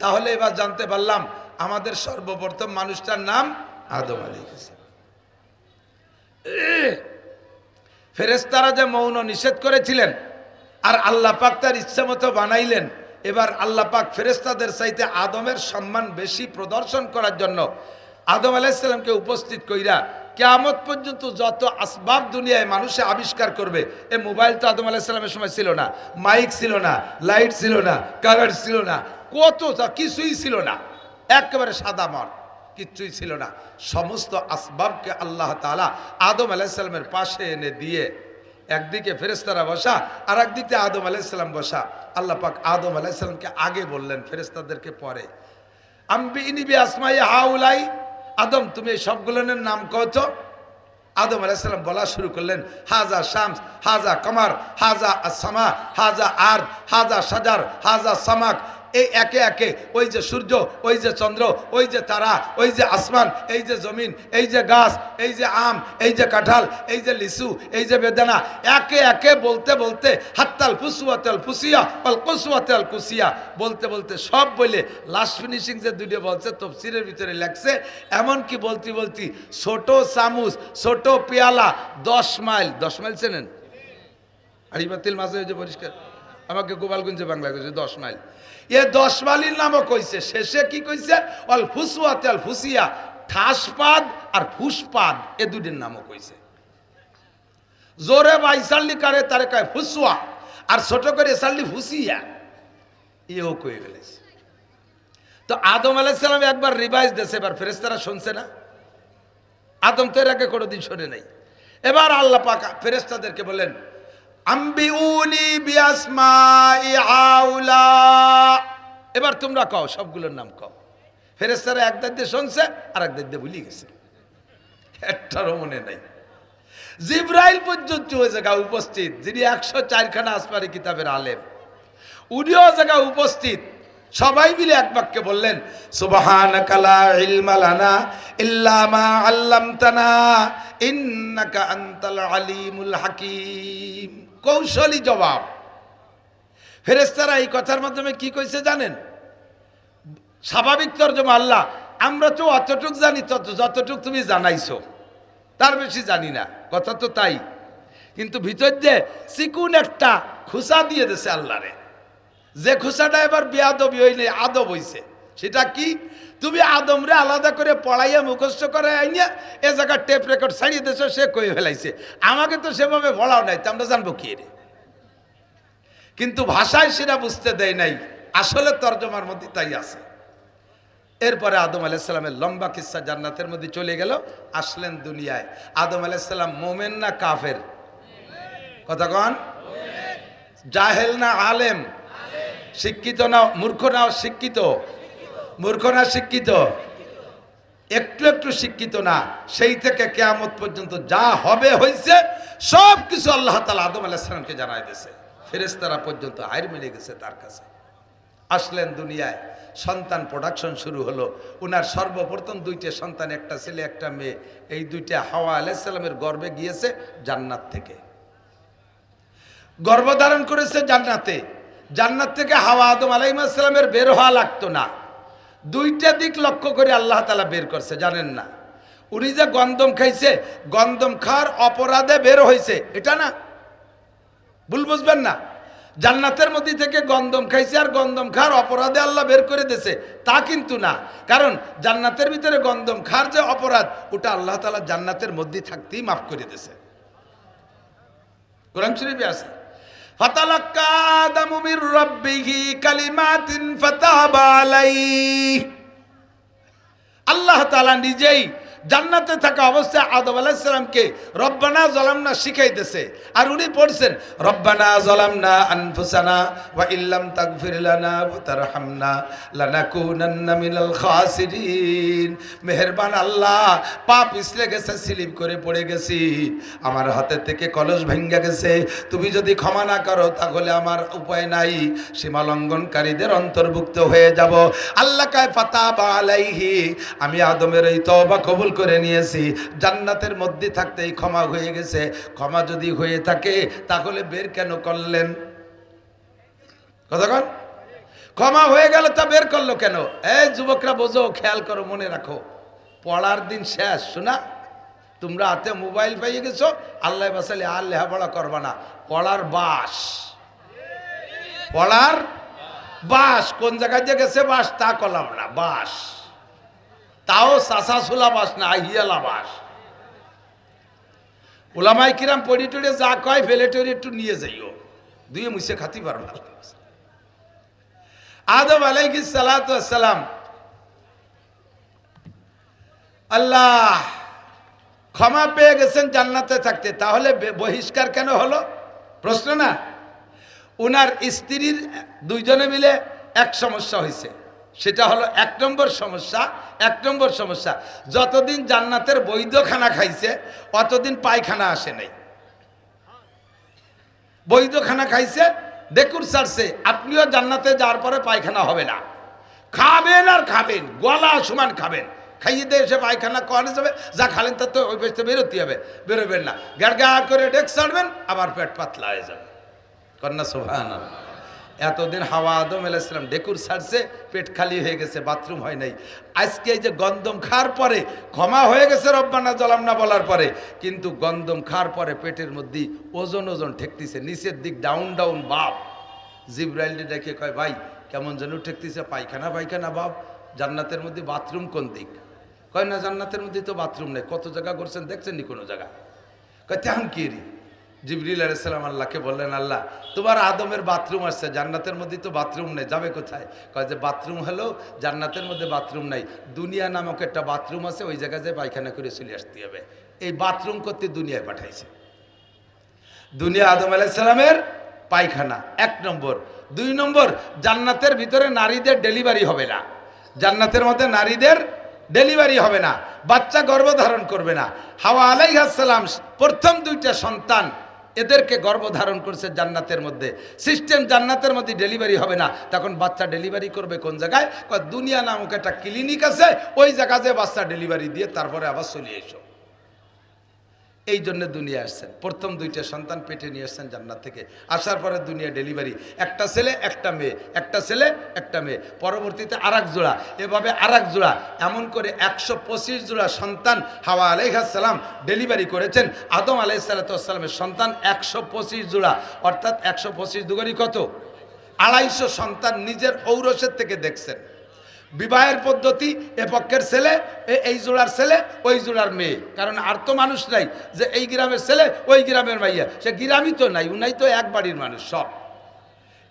তাহলে এবার জানতে পারলাম আমাদের সর্বপ্রথম মানুষটার নাম আদম আলাইহিস সালাম। ফেরেশতারা যে মৌন নিষেধ করেছিলেন আর আল্লাহ পাক তার ইচ্ছা মতো বানাইলেন, এবার আল্লাহ পাক ফেরেশতাদের চাইতে আদমের সম্মান বেশি প্রদর্শন করার জন্য আদম আলাইহিস সালামকে উপস্থিত কইরা কিয়ামত পর্যন্ত যত আসবাব দুনিয়ায় মানুষে আবিষ্কার করবে, এ মোবাইল তো আদম আলাইহিস সালামের সময় ছিল না, মাইক ছিল না, লাইট ছিল না, কারেন্ট ছিল না, কত কিছুই ছিল না, একেবারে সাদা মাঠ, কিচ্ছুই ছিল না। সমস্ত আসবাবকে আল্লাহ তাআলা আদম আলাইহিস সালামের পাশে এনে দিয়ে একদিকে ফেরেশতারা বসা আর একদিকে আদম আলাইহিস সালাম বসা। আল্লাহ পাক আদম আলাইহিস সালামকে আগে বললেন, ফেরেশতাদেরকে পরে। আম্বিইনি বিআসমাই হাউলাই, আদম তুমি এই সবগুলোর নাম কও তো। আদম আলাইহিস সালাম বলা শুরু করলেন, হাজা শামস, হাজা কমার, হাজা আসসামা, হাজা আরদ, হাজা সাজার, হাজা সামাক। এই একে একে ওই যে সূর্য, ওই যে চন্দ্র, ওই যে তারা, ওই যে আসমান, এই যে জমিন, এই যে গাছ, এই যে আম, এই যে কাঁঠাল, এই যে লিচু, এই যে বেদানা, একে একে বলতে বলতে হাত্তাল ফুসুয়াতাল ফুসিয়া আল কুসুয়াতাল কুসিয়া বলতে বলতে সব বলে লাস্ট ফিনিশিং যে দুটো বলছে তফসিরের ভিতরে লেখছে, এমনকি বলতে বলতে ছোট চামচ, ছোট পেয়ালা 10 মাইল, 10 মাইল চেনেন? আড়িবাতিল মাঝে যে পরিষ্কার আমাকে গোপালগঞ্জে বাংলা কইছে 10 মাইল, এ 10 মাইলের নামও কইছে। শেষে কি কইছে? অল ফুসুয়াতে আল ফুসিয়া, ঠাসপাদ আর ফুসপাদ, এ দুটির নামও কইছে। জোরে বাইসাল্লি কারে তারে কয় ফুসুয়া, আর ছোট করে সাল্লি ফুসিয়া, এও কয়ে ফেলেছে। তো আদম আলাইহিস সালাম একবার রিভাইজ দিয়েছে, এবার ফেরেশতারা শুনছে না। আদম তো এর আগে কোনোদিন শোনে নাই। এবার আল্লাহ পাক ফেরেশতাদেরকে বলেন, আম্বিউনি বিআসমাই হাউলা, এবার তোমরা কও সবগুলোর নাম কও। ফেরেশতারা এক দাঁত দিয়ে শুনছে আর এক দাঁত দিয়ে ভুলে গেছে, একটারও মনে নাই। জিবরাইল পর্যন্ত ওই জায়গায় উপস্থিত, যিনি 104খানা আসমানি কিতাবের আলেম, উনিও জায়গায় উপস্থিত। সবাই মিলে এক বাক্যে বললেন, সুবহানাকা লা ইলমা লানা ইল্লা মা আল্লামতানা ইন্নাকা আনতাল আলিমুল হাকিম। কৌশলী জবাব। ফেরেশতারা এই কথার মাধ্যমে কি কইছে জানেন? স্বাভাবিক তরজমা, আল্লাহ আমরা তো অতটুক জানি যতটুক তুমি জানাইছো, তার বেশি জানি না, কথা তো তাই। কিন্তু ভিতর যে চিকুন একটা খুসা দিয়ে দিয়েছে আল্লাহরে, যে খুসাটা এবার বেয়াদবি হইলে আদব হইছে। সেটা কি? তুমি আদমরে আলাদা করে পড়াইয়া মুখস্থ করে আইনিয়া এ জায়গায় টেপ রেকর্ড ছাড়িয়ে দিয়েছ, সে কয়ে ফেলাইছে। আমাকে তো সেভাবে পড়াও নাই, তো আমরা জানবো কি রে? কিন্তু ভাষায় সেটা বুঝতে দেয় নাই, আসলে তর্জমার মধ্যে তাই আছে। এরপরে আদম আলাইহিস সালামের লম্বা কিস্সা জান্নাতের মধ্যে চলে গেল। আসলেন দুনিয়ায়। আদম আলাইহিস সালাম মোমেন না কাফের? কথা কন। জাহেল না আলেম? শিক্ষিত না মূর্খ? না শিক্ষিত? মূর্খ না শিক্ষিত? একটু একটু শিক্ষিত না। সেই থেকে কিয়ামত পর্যন্ত যা হবে হয়েছে সব কিছু আল্লাহ তাআলা আদম আলাইহিস সালামকে জানাই দিয়েছে। ফেরেশতারা পর্যন্ত হার মেনে গেছে তার কাছে। আসলেন দুনিয়ায়, সন্তান প্রোডাকশন শুরু হলো। উনার সর্বপ্রথম দুইটা সন্তান, একটা ছেলে একটা মেয়ে। এই দুইটা হাওয়া আলাইহিস সালামের গর্ভে গিয়েছে জান্নাত থেকে, গর্ভধারণ করেছে জান্নাতে। জান্নাত থেকে হাওয়া আদম আলাইহিস সালামের বের হওয়া লাগতো না। দুইটা দিক লক্ষ্য করে আল্লাহ তাআলা বের করছে, জানেন না? উনি যে গন্ধম খাইছে, গন্ধম খাওয়ার অপরাধে বের হয়েছে, এটা না, ভুল বুঝবেন না। জান্নাতের মধ্যে থেকে গন্ধম খাইছে আর গন্ধম খাওয়ার অপরাধে আল্লাহ বের করে দিয়েছে, তা কিন্তু না। কারণ জান্নাতের ভিতরে গন্ধম খাওয়ার যে অপরাধ, ওটা আল্লাহ তাআলা জান্নাতের মধ্যে থাকতেই মাফ করে দিয়েছে। কোরআন শরীফে আছে, ফাতালাক্কা আদামু মির রাব্বিহি কালিমাতিন ফাতাবা আলাইহি। আল্লাহ তাআলা নিজেই জান্নাতে থাকা অবস্থায় আদম আলাইহিস সালামকে রব্বানা যালামনা শিখাইতেছে। আর উনি পড়ছেন রব্বানা যালামনা আনফুসানা ওয়া ইল্লাম তাগফির লানা ওয়া তারহামনা লানাকুনান্না মিনাল খাসিরিন। মেহেরবান আল্লাহ, পা পিছলে গেছে, স্লিপ করে পড়ে গেছি, আমার হাতে থেকে কলস ভেঙে গেছে। তুমি যদি ক্ষমা না করো তাহলে আমার উপায় নাই, সীমা লঙ্ঘনকারীদের অন্তর্ভুক্ত হয়ে যাব। আল্লাহ কয় ফাতাবা আলাইহি, আমি আদমের এই তওবা কবুল করে নিয়েছি। জান্নাতের মধ্যে থাকতেই ক্ষমা হয়ে গেছে। ক্ষমা যদি হয়ে থাকে তাহলে বের কেন করলেন? কথা কন। ক্ষমা হয়ে গেল তা বের করলো কেন? এই যুবকরা বোঝো, খেয়াল করো, মনে রাখো, পড়ার দিন শেষ। শোনা, তোমরা হাতে মোবাইল পাইয়ে গেছো, আল্লাহ বাসালে আর লেখাপড়া করবা না। পড়ার বাস, পড়ার বাস কোন জায়গায় যে গেছে বাস তা করলাম না, বাস তাও চাষা সুলা বাস না, হিয়ালা বাস। ওলামাই কিরাম পড়ি টড়ে যা কয় ফেলে টড়ে একটু নিয়ে যাইও, দুয়ে মুছে খাতি পারবা। আদম আলাইহিস সালাতু ওয়াস সালাম, আল্লাহ ক্ষমা পেয়ে গেছেন জান্নাতে থাকতে, তাহলে বহিষ্কার কেন হলো? প্রশ্ন না? উনার স্ত্রীর দুইজনে মিলে এক সমস্যা হয়েছে, সেটা হলো এক নম্বর সমস্যা, যতদিন জান্নাতের বৈধ খানা খাইছে অতদিন পায়খানা আসে নাই। বৈধ খানা খাইছে, ডেকুর ছাড়ছে, আপনিও জান্নাতে যাওয়ার পরে পায়খানা হবে না। খাবেন আর খাবেন, গলা সমান খাবেন, খাইয়ে দিয়ে এসে পায়খানা করে যাবে, যা খালেন তা তো ওই পেছতে বেরোতে হবে, বেরোবেন না। গা করে ডেক ছাড়বেন, আবার পেট পাতলা হয়ে যাবে। কন্যা সুবহানাল্লাহ। এতদিন হাওয়া আদম আলাইহিস সালাম ডেকুর ছাড়ছে, পেট খালি হয়ে গেছে, বাথরুম হয় নাই। আজকে এই যে গন্ধম খাওয়ার পরে ক্ষমা হয়ে গেছে রব্বানা যালামনা বলার পরে, কিন্তু গন্ধম খাওয়ার পরে পেটের মধ্যে ওজন ঠেকতেছে, নিচের দিক ডাউন বাপ। জিবরাইল ডেকে কয়, ভাই কেমন যেন ঠেকতেছে, পায়খানা বাপ। জান্নাতের মধ্যে বাথরুম কোন দিক? কয় না, জান্নাতের মধ্যে তো বাথরুম নেই। কত জায়গা করছেন, দেখছেন নি কোনো জায়গা? কয় তেমন কি রে? জিবরিল আলাইহিস সালাম আল্লাহকে বললেন, আল্লাহ তোমার আদমের বাথরুম আসছে, জান্নাতের মধ্যে তো বাথরুম নেই, যাবে কোথায়? কয় যে বাথরুম হলো জান্নাতের মধ্যে বাথরুম নাই, দুনিয়া নামক একটা বাথরুম আছে, ওই জায়গায় যে পায়খানা করে চলে আসতে হবে। এই বাথরুম করতে দুনিয়ায় পাঠাইছে। দুনিয়া আদম আলাইহিস সালামের পায়খানা, এক নম্বর। দুই নম্বর, জান্নাতের ভিতরে নারীদের ডেলিভারি হবে না, জান্নাতের মধ্যে নারীদের ডেলিভারি হবে না, বাচ্চা গর্ভধারণ করবে না। হাওয়া আলাইহিস সালাম প্রথম দুইটা সন্তান, এদেরকে গর্ভধারণ করছে জান্নাতের মধ্যে। সিস্টেম জান্নাতের মধ্যে ডেলিভারি হবে না, তখন বাচ্চা ডেলিভারি করবে কোন জায়গায়? দুনিয়া নামক একটা ক্লিনিক আছে, ওই জায়গায় বাচ্চা ডেলিভারি দিয়ে তারপরে আবার চলে এসো। এই জন্য দুনিয়া আসছেন, প্রথম দুইটা সন্তান পেটে নিয়ে আসছেন জান্নাত থেকে। আসার পরে দুনিয়া ডেলিভারি, একটা ছেলে একটা মেয়ে, একটা ছেলে একটা মেয়ে, পরবর্তীতে আরেক জোড়া, এভাবে আরেক জোড়া, এমন করে 125 জোড়া সন্তান হাওয়া আলাইহিস সালাম ডেলিভারি করেছেন। আদম আলাইহিস সালামের সন্তান 125 জোড়া, অর্থাৎ 125 দুগুণী কত? 250 সন্তান নিজের ঔরসের থেকে দেখছেন। বিবাহের পদ্ধতি, এ পক্ষের ছেলে এই জোড়ার ছেলে, ওই জোড়ার মেয়ে, কারণ আর তো মানুষ নাই যে এই গ্রামের ছেলে ওই গ্রামের মাইয়া, সে গ্রামই তো নাই, উনাই তো এক বাড়ির মানুষ সব।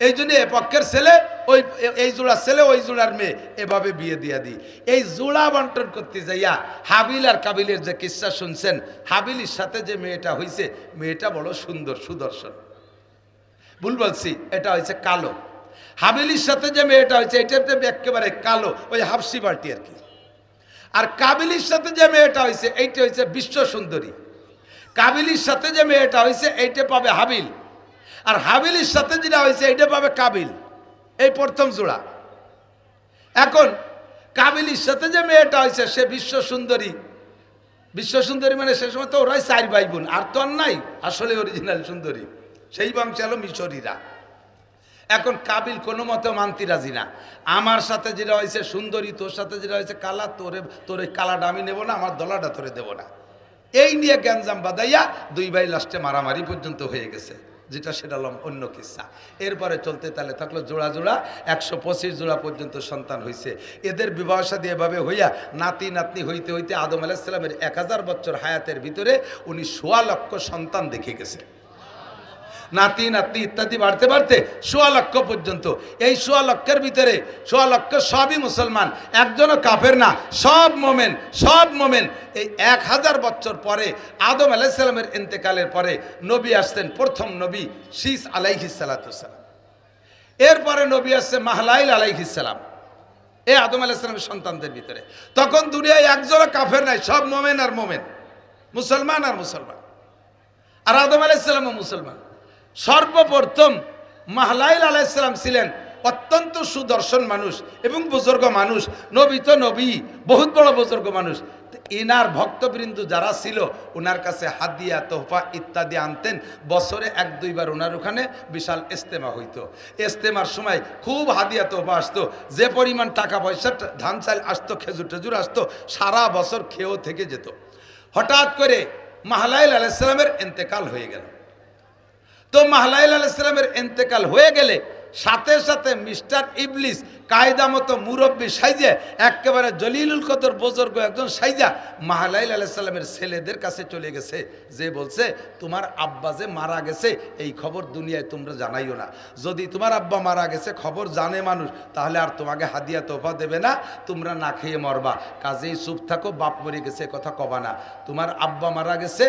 এই জন্য এ পক্ষের ছেলে ওই এই জোড়ার ছেলে ওই জোড়ার মেয়ে এভাবে বিয়ে দিয়ে দিই। এই জোড়া বন্টন করতে যাইয়া হাবিল আর কাবিলের যে কিস্সা শুনছেন, হাবিলের সাথে যে মেয়েটা হয়েছে, মেয়েটা বড় সুন্দর সুদর্শন। ভুল বলছি, এটা হয়েছে কালো। হাবিলের সাথে যে মেয়েটা হয়েছে এটা একেবারে কালো, ওই হাফসি বালটি আর কি। আর কাবিলের সাথে যে মেয়েটা হয়েছে এইটা হয়েছে বিশ্ব সুন্দরী। কাবিলের সাথে যে মেয়েটা হয়েছে এইটা পাবে হাবিল, আর হাবিলের সাথে যেটা হয়েছে এইটা পাবে কাবিল। এই প্রথম জোড়া। এখন কাবিলের সাথে যে মেয়েটা হয়েছে সে বিশ্ব সুন্দরী। বিশ্ব সুন্দরী মানে সে সময় তো ওরাই 4 ভাই বোন, আর তো আর নাই আসলে অরিজিনাল সুন্দরী, সেই বংশে হলো মিশরীরা। এখন কাবিল কোনো মতে মানতে রাজি না, আমার সাথে যেটা হয়েছে সুন্দরী, তোর সাথে যেটা হয়েছে কালা, তোর ওই কালাটা আমি নেবো না, আমার দলাটা তোরে দেবো না। এই নিয়ে গ্যাঞ্জাম বাদাইয়া 2 ভাই লাস্টে মারামারি পর্যন্ত হয়ে গেছে, যেটা সেটা অন্য কিস্সা। এরপরে চলতে তাহলে থাকলো জোড়া জোড়া 125 জোড়া পর্যন্ত সন্তান হয়েছে। এদের বিবাহ শাদী এভাবে হইয়া নাতি নাতনি হইতে হইতে আদম আলাইহিস সালামের 1000 বছর হায়াতের ভিতরে উনি 1.25 লক্ষ সন্তান দেখে গেছে। নাতি নাতনি ইত্যাদি বাড়তে বাড়তে 1.25 লক্ষ পর্যন্ত। এই 1.25 লক্ষের ভিতরে 1.25 লক্ষ সবই মুসলমান, একজনও কাফের না, সব মোমেন, সব মোমেন। এই 1000 বছর পরে আদম আলাইহিস সালামের ইন্তেকালের পরে নবী আসতেন, প্রথম নবী শীস আলাইহিস সালাতু সালাম। এরপরে নবী আসছে মাহলাইল আলাইহিস সালাম, এই আদম আলাইহিস সালামের সন্তানদের ভিতরে। তখন দুনিয়ায় একজনও কাফের নাই, সব মোমেন আর মোমেন, মুসলমান আর মুসলমান। আর আদম আলাইহিস সালামও মুসলমান। সর্বপ্রথম মাহলাইল আলাইহিস সালাম ছিলেন অত্যন্ত সুদর্শন মানুষ এবং বুজুর্গ মানুষ। নবী তো নবী, বহুত বড় বুজুর্গ মানুষ। ইনার ভক্তবৃন্দ যারা ছিল ওনার কাছে হাদিয়া তোহফা ইত্যাদি আনতেন। বছরে 1-2 বার ওনার ওখানে বিশাল ইস্তেমা হইতো। ইস্তেমার সময় খুব হাদিয়া তোহফা আসতো, যে পরিমাণ টাকা পয়সা ধান চাল আসতো, খেজুর টেজুর আসতো, সারা বছর খেয়েও থেকে যেত। হঠাৎ করে মাহলাইল আলাইহিস সালামের ইন্তেকাল হয়ে গেল। তো মাহলাইল আলাইহিস সালামের ইন্তেকাল হয়ে গেলে সাথে সাথে মিস্টার ইবলিস কায়দা মতো মুরব্বী সাইজে, একেবারে জলিলুল কদর বুজুর্গ একজন সাইজা মাহলাইল আলাইহিস সালামের ছেলেদের কাছে চলে গেছে, যে বলছে তোমার আব্বা যে মারা গেছে এই খবর দুনিয়ায় তোমরা জানাইও না। যদি তোমার আব্বা মারা গেছে খবর জানে মানুষ, তাহলে আর তোমাকে হাদিয়া তোফা দেবে না, তোমরা না খেয়ে মরবা। কাজেই চুপ থাকো, বাপ মরে গেছে কথা কবা না। তোমার আব্বা মারা গেছে,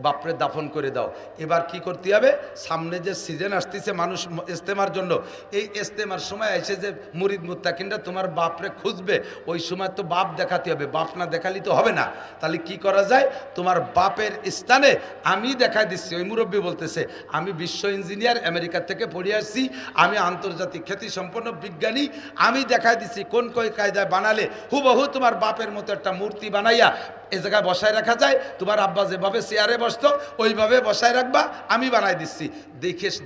বাপরে দাফন করে দাও। এবার কি করতে হবে, সামনে যে সিজন আসতেছে মানুষ ইস্তেমার জন্য, এই ইস্তেমার সময় এসে যে মুরিদ মুত্তাকিনরা তোমার বাপরে খুঁজবে, ওই সময় তো বাপ দেখাতে হবে, বাপ না দেখালি তো হবে না। তাহলে কি করা যায়, তোমার বাপের স্থানে আমি দেখাই দিচ্ছি। ওই মুরব্বী বলতেছে আমি বিশ্ব ইঞ্জিনিয়ার, আমেরিকা থেকে পড়ে আসছি, আমি আন্তর্জাতিক খ্যাতি সম্পন্ন বিজ্ঞানী, আমি দেখাই দিচ্ছি কোন কই কায়দায় বানালে হুবহু তোমার বাপের মতো একটা মূর্তি বানাইয়া এ জায়গায় বসায় রাখা যায়। তোমার আব্বা যেভাবে চেয়ারে বসতো ওইভাবে বসায় রাখবা, আমি বানাই দিচ্ছি।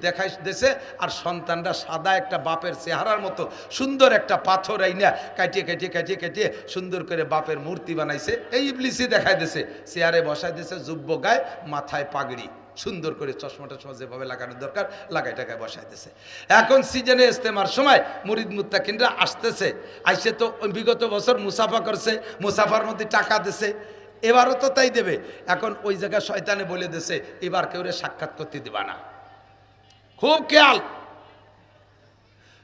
দেখাই দেশে আর সন্তানরা সাদা একটা বাপের চেহারার মতো সুন্দর একটা পাথর আইনা কাটিয়ে কাটিয়ে কাটিয়ে কাটিয়ে সুন্দর করে বাপের মূর্তি বানাইছে। এই ইবলিসই দেখাই দিছে, চেয়ারে বসাই দিছে, যুব্য গায়ে, মাথায় পাগড়ি, সুন্দর করে চশমাটা যেভাবে লাগানোর দরকার লাগাই টাকায় বসাই দিছে। এখন সিজনে ইস্তেমার সময় মুরিদ মুত্তাকিনরা আসতেছে, আইসে তো বিগত বছর মুসাফা করছে, মুসাফার মধ্যে টাকা দিছে, এবারও তো তাই দেবে। এখন ওই জায়গায় শয়তানে বলে দিছে এবার কেউ সাক্ষাৎ করতে দিবা না। খুব খেয়াল,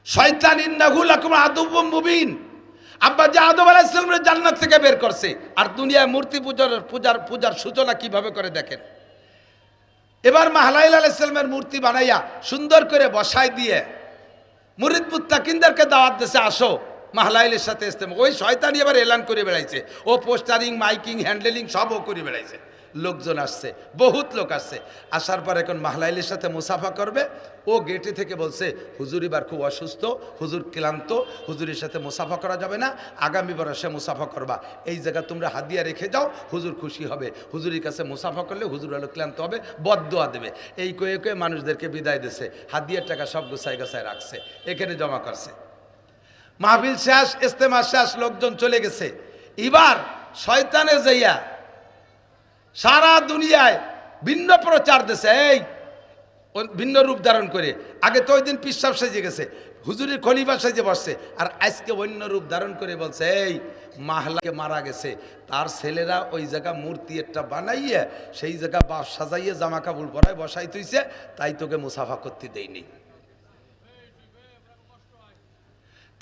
শয়তান ইন্নাহু লাকুম আদুউম মুবিন। আব্বা যে আদম আলাইহিস সালামের জান্নাত থেকে বের করছে, আর দুনিয়ায় মূর্তি পূজার সূচনা কিভাবে করে দেখেন। এবার মাহলাইল আলাইহিস সালামের মূর্তি বানাইয়া সুন্দর করে বসাই দিয়ে মুরিদ মুত্তাকিনদেরকে দাওয়াত দিয়েছে, আসো মাহলাইলের সাথে ইস্তেমা। ওই শয়তানি এবার এলান করে বেড়াইছে, ও পোস্টারিং মাইকিং হ্যান্ডেলিং সবও করে বেড়াইছে। লোকজন আসছে, বহুত লোক আসছে। আসার পর এখন মাহলাইলের সাথে মুসাফা করবে। ও গেটে থেকে বলছে হুজুর এবার খুব অসুস্থ, হুজুর ক্লান্ত, হুজুরের সাথে মুসাফা করা যাবে না, আগামী বর্ষে মুসাফা করবা। এই জায়গা তোমরা হাদিয়া রেখে যাও, হুজুর খুশি হবে। হুজুরের কাছে মুসাফা করলে হুজুর হলো ক্লান্ত হবে, বদদোয়া দেবে। এই কয়ে কয়ে মানুষদেরকে বিদায় দিছে, হাদিয়ার টাকা সব গুছায় গাছায় রাখছে, এখানে জমা করছে। মাহফিল শেষ, ইস্তেমা শেষ, লোকজন চলে গেছে। এবার শয়তানে যাইয়া সারা দুনিয়ায় ভিন্ন প্রচার দিছে, এই ভিন্ন রূপ ধারণ করে। আগে তো ওই দিন পিসাব সেজে গেছে, হুজুরের খলিফা সেজে বসছে, আর আজকে অন্য রূপ ধারণ করে বলছে এই মাহলাকে মারা গেছে, তার ছেলেরা ওই জায়গা মূর্তি একটা বানাইয়ে সেই জায়গা বাপ সাজাইয়ে জামা কাপড় পরায় বসাই তুইছে, তাই তোকে মুসাফা করতে দেয়নি।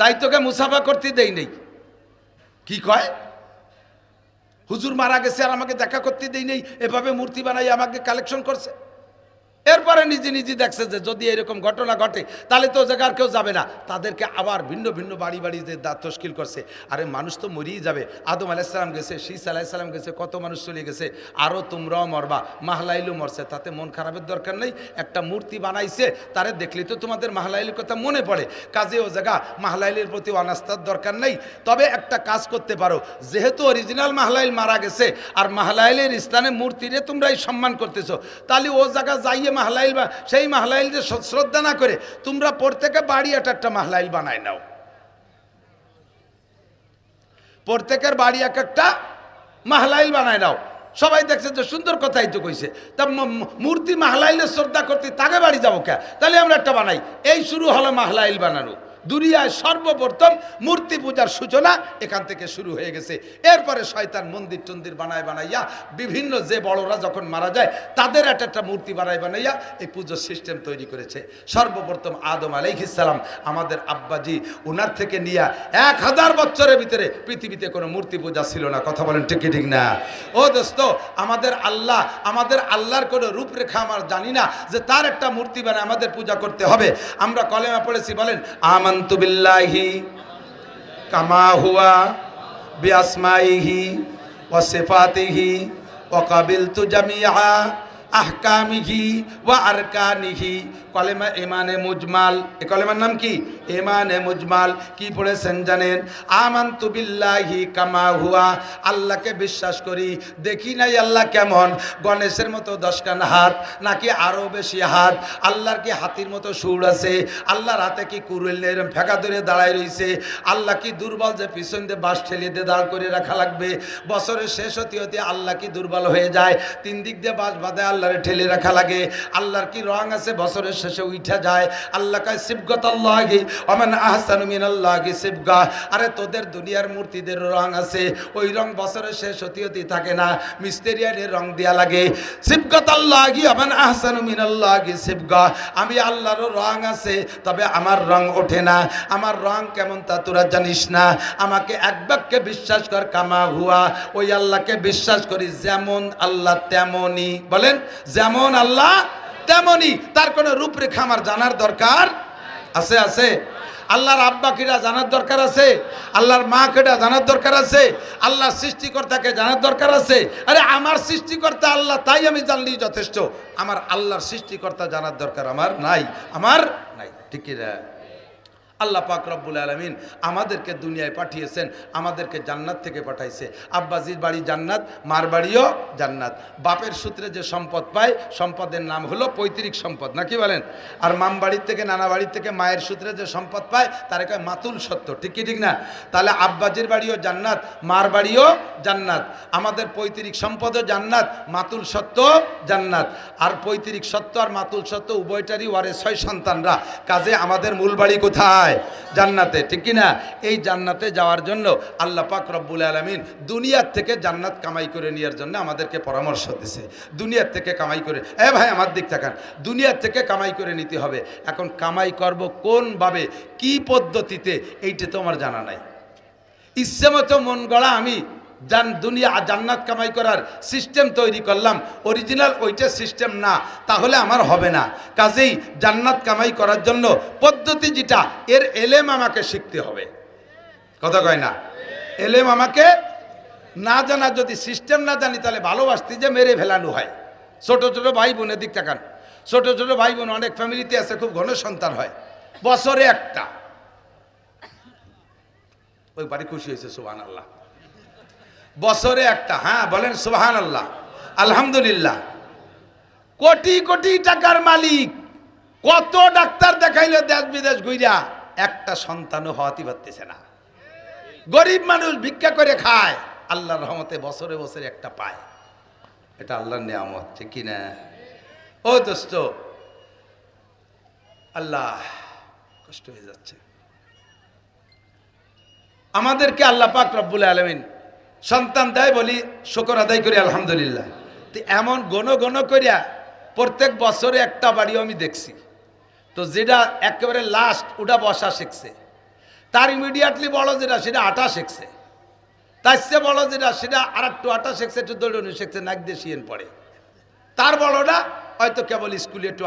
তাই তোকে মুসাফা করতে দেই নেই। কি কয়? হুজুর মারা গেছে আর আমাকে দেখা করতে দেই নেই, এভাবে মূর্তি বানাই আমাকে কালেকশন করছে। এরপরে নিজে নিজে দেখছে যে যদি এরকম ঘটনা ঘটে তাহলে তো জায়গার কেউ যাবে না, তাদেরকে আবার ভিন্ন ভিন্ন বাড়ি বাড়ি যে তশকিল করছে। আরে মানুষ তো মরিয়ে যাবে, আদম আলাইসালাম গেছে, শীস আলাইসালাম গেছে, কত মানুষ চলে গেছে, আরও তোমরাও মরবা, মাহলাইলু মরছে, তাতে মন খারাপের দরকার নেই। একটা মূর্তি বানাইছে, তারে দেখলে তো তোমাদের মাহলাইলের কথা মনে পড়ে, কাজে ও জায়গা মাহলাইলের প্রতি অনাস্থার দরকার নেই। তবে একটা কাজ করতে পারো, যেহেতু অরিজিনাল মাহলাইল মারা গেছে আর মাহলাইলের স্থানে মূর্তিরে তোমরাই সম্মান করতেছো, তাহলে ও জায়গা যাইয়ে মাহলাইল বা সেই মাহলাইল যে শ্রদ্ধা না করে তোমরা প্রত্যেকে বাড়ি একটা মাহলাইল বানায় নাও, প্রত্যেকের বাড়ি একটা মাহলাইল বানায় নাও। সবাই দেখছে যে সুন্দর কথাই তো কইছে, তা মূর্তি মাহলাইলের শ্রদ্ধা করতে তাকে বাড়ি যাবো কে, তাহলে আমরা একটা বানাই। এই শুরু হলো মাহলাইল বানানো। দুনিয়ায় সর্বপ্রথম মূর্তি পূজার সূচনা এখান থেকে শুরু হয়ে গেছে। এরপরে শয়তান মন্দির টন্দির বানাইয়া বিভিন্ন যে বড়রা যখন মারা যায় তাদের একটা মূর্তি বানাইয়া এই পুজোর সিস্টেম তৈরি করেছে। সর্বপ্রথম আদম আলাইহিস সালাম আমাদের আব্বাজি, ওনার থেকে নিয়ে 1000 বছরের ভিতরে পৃথিবীতে কোনো মূর্তি পূজা ছিল না। কথা বলেন ঠিক ঠিক না? ও দোস্ত, আমাদের আল্লাহর কোনো রূপরেখা আমার জানি না যে তার একটা মূর্তি বানায় আমাদের পূজা করতে হবে। আমরা কলেমা পড়েছি, বলেন আমানতু বিল্লাহি কামা হুয়া বিআসমাইহি ওয়া সিফাতিহি ওয়া কাবিলতু জামিআ আহকামিহি ওয়া আরকানিহি। কলেমা ইমানে মুজমাল। এই কলেমার নাম কি? ইমানে মুজমাল। কি পড়েছেন জানেন? আমানতু বিল্লাহি কামা হুয়া, আল্লাহকে বিশ্বাস করি, দেখি নাই আল্লাহ কেমন, গণেশের মতো 10খানা হাত নাকি আরো বেশি হাত, আল্লাহর কি হাতির মতো সুর আছে, আল্লাহর হাতে কি কুড়েলের ফেঁকা ধরে দাঁড়ায় রইছে, আল্লাহ কি দুর্বল যে পিছন দিয়ে বাস ঠেলিয়ে দিয়ে দাঁড় করে রাখা লাগবে, বছরের শেষ হতে হতে আল্লাহ কি দুর্বল হয়ে যায়, 3 দিক দিয়ে বাস বাঁধে আল্লাহরে ঠেলে রাখা লাগে, আল্লাহর কি রং আছে বছরের শেষে উঠা যায়, আল্লাহ কায় সিবগাতাল্লাহি ওয়া মান আহসানু মিনাল্লাহি সিবগা। আরে তোদের দুনিয়ার মূর্তিদের রং আছে, ওই রং বছরের শেষ হতে হতে থাকে না, মিস্তেরিয়ানের রং দেয়া লাগে। সিবগাতাল্লাহি ওয়া মান আহসানু মিনাল্লাহি সিবগা। আমি আল্লাহরও রং আছে, তবে আমার রং ওঠে না। আমার রং কেমন তা তোরা জানিস না। আমাকে এক বাক্যে বিশ্বাস কর, কামা হুয়া, ওই আল্লাহকে বিশ্বাস করি যেমন আল্লাহ তেমনই। বলেন যেমন আল্লাহ তেমনই। তার কোনো রূপরেখা আমার জানার দরকার আছে? আছে। আল্লাহর আব্বা কিরা জানার দরকার আছে? আল্লাহর মা কিরা জানার দরকার আছে? আল্লাহর সৃষ্টিকর্তাকে জানার দরকার আছে? আরে আমার সৃষ্টিকর্তা আল্লাহ, তাই আমি জানলেই যথেষ্ট। আমার আল্লাহর সৃষ্টিকর্তা জানার দরকার আমার নাই, আমার নাই। ঠিক কি না? আল্লাহ পাক রব্বুল আলামিন আমাদেরকে দুনিয়ায় পাঠিয়েছেন, আমাদেরকে জান্নাত থেকে পাঠাইছে। আব্বাজির বাড়ি জান্নাত, মার বাড়িও জান্নাত। বাপের সূত্রে যে সম্পদ পায়, সম্পদের নাম হলো পৈতৃক সম্পদ, নাকি বলেন? আর মাম বাড়ির থেকে, নানা বাড়ির থেকে মায়ের সূত্রে যে সম্পদ পায় তার কয় মাতুল সত্য। ঠিক কি ঠিক না? তাহলে আব্বাজির বাড়িও জান্নাত, মার বাড়িও জান্নাত। আমাদের পৈতৃক সম্পদও জান্নাত, মাতুল সত্য জান্নাত। আর পৈতৃক সত্য আর মাতুল সত্য উভয়টারই ওয়ারে 6 সন্তানরা। কাজে আমাদের মূল বাড়ি কোথায়? জান্নাতে। ঠিক কিনা? এই জান্নাতে যাওয়ার জন্য আল্লাহ পাক রব্বুল আলামিন দুনিয়ার থেকে জান্নাত কামাই করে নেওয়ার জন্য আমাদেরকে পরামর্শ দিয়েছে। দুনিয়ার থেকে কামাই করে, ভাই আমার দিক তাকান, দুনিয়ার থেকে কামাই করে নিতে হবে। এখন কামাই করব কোনভাবে, কি পদ্ধতিতে, এইটা তো আমার জানা নাই। ইচ্ছে মতো মন গড়া আমি দুনিয়া জান্নাত কামাই করার সিস্টেম তৈরি করলাম, অরিজিনাল ওইটা সিস্টেম না, তাহলে আমার হবে না। কাজেই জান্নাত কামাই করার জন্য পদ্ধতি যেটা, এর এলেম আমাকে শিখতে হবে। কথা কয় না? এলেম আমাকে না জানা, যদি সিস্টেম না জানি তাহলে ভালোবাসতে যে মেরে ফেলানো হয়। ছোট ছোট ভাই বোনের দিক তাকান, ছোট ছোট ভাই বোন অনেক ফ্যামিলিতে আছে, খুব ঘন সন্তান হয়, বছরে একটা। ওই বাড়ি খুশি হয়েছে, সুবহানাল্লাহ। বছরে একটা, হ্যাঁ বলেন সুবহানাল্লাহ, আলহামদুলিল্লাহ। কোটি কোটি টাকার মালিক, কত ডাক্তার দেখাইলে দেশ বিদেশ ঘুরিয়া, একটা সন্তানও হওয়াতে পারতেছে না। গরিব মানুষ ভিক্ষা করে খায়, আল্লাহর রহমতে বছরে বছরে একটা পায়। এটা আল্লাহর নিয়ামত। ঠিক কি না? ও দোস্ত, আল্লাহ কষ্ট হয়ে যাচ্ছে। আমাদেরকে আল্লাহ পাক রব্বুল আলামিন সন্তান দেয়, বলি শুকর আদায় করি আলহামদুলিল্লাহ। তো এমন গণ করিয়া প্রত্যেক বছরে একটা বাড়িও আমি দেখছি, তো যেটা একেবারে লাস্ট ওটা বসা শিখছে, তার ইমিডিয়েটলি বড় যেটা সেটা আটা শেখছে, তার চেয়ে বড় যেটা সেটা আর একটু আটা শেখছে, একটু দৌড়নি শেখছে, নাক দিয়ে শিয়েন পড়ে। তার বড়টা হয়তো কেবল স্কুলে একটু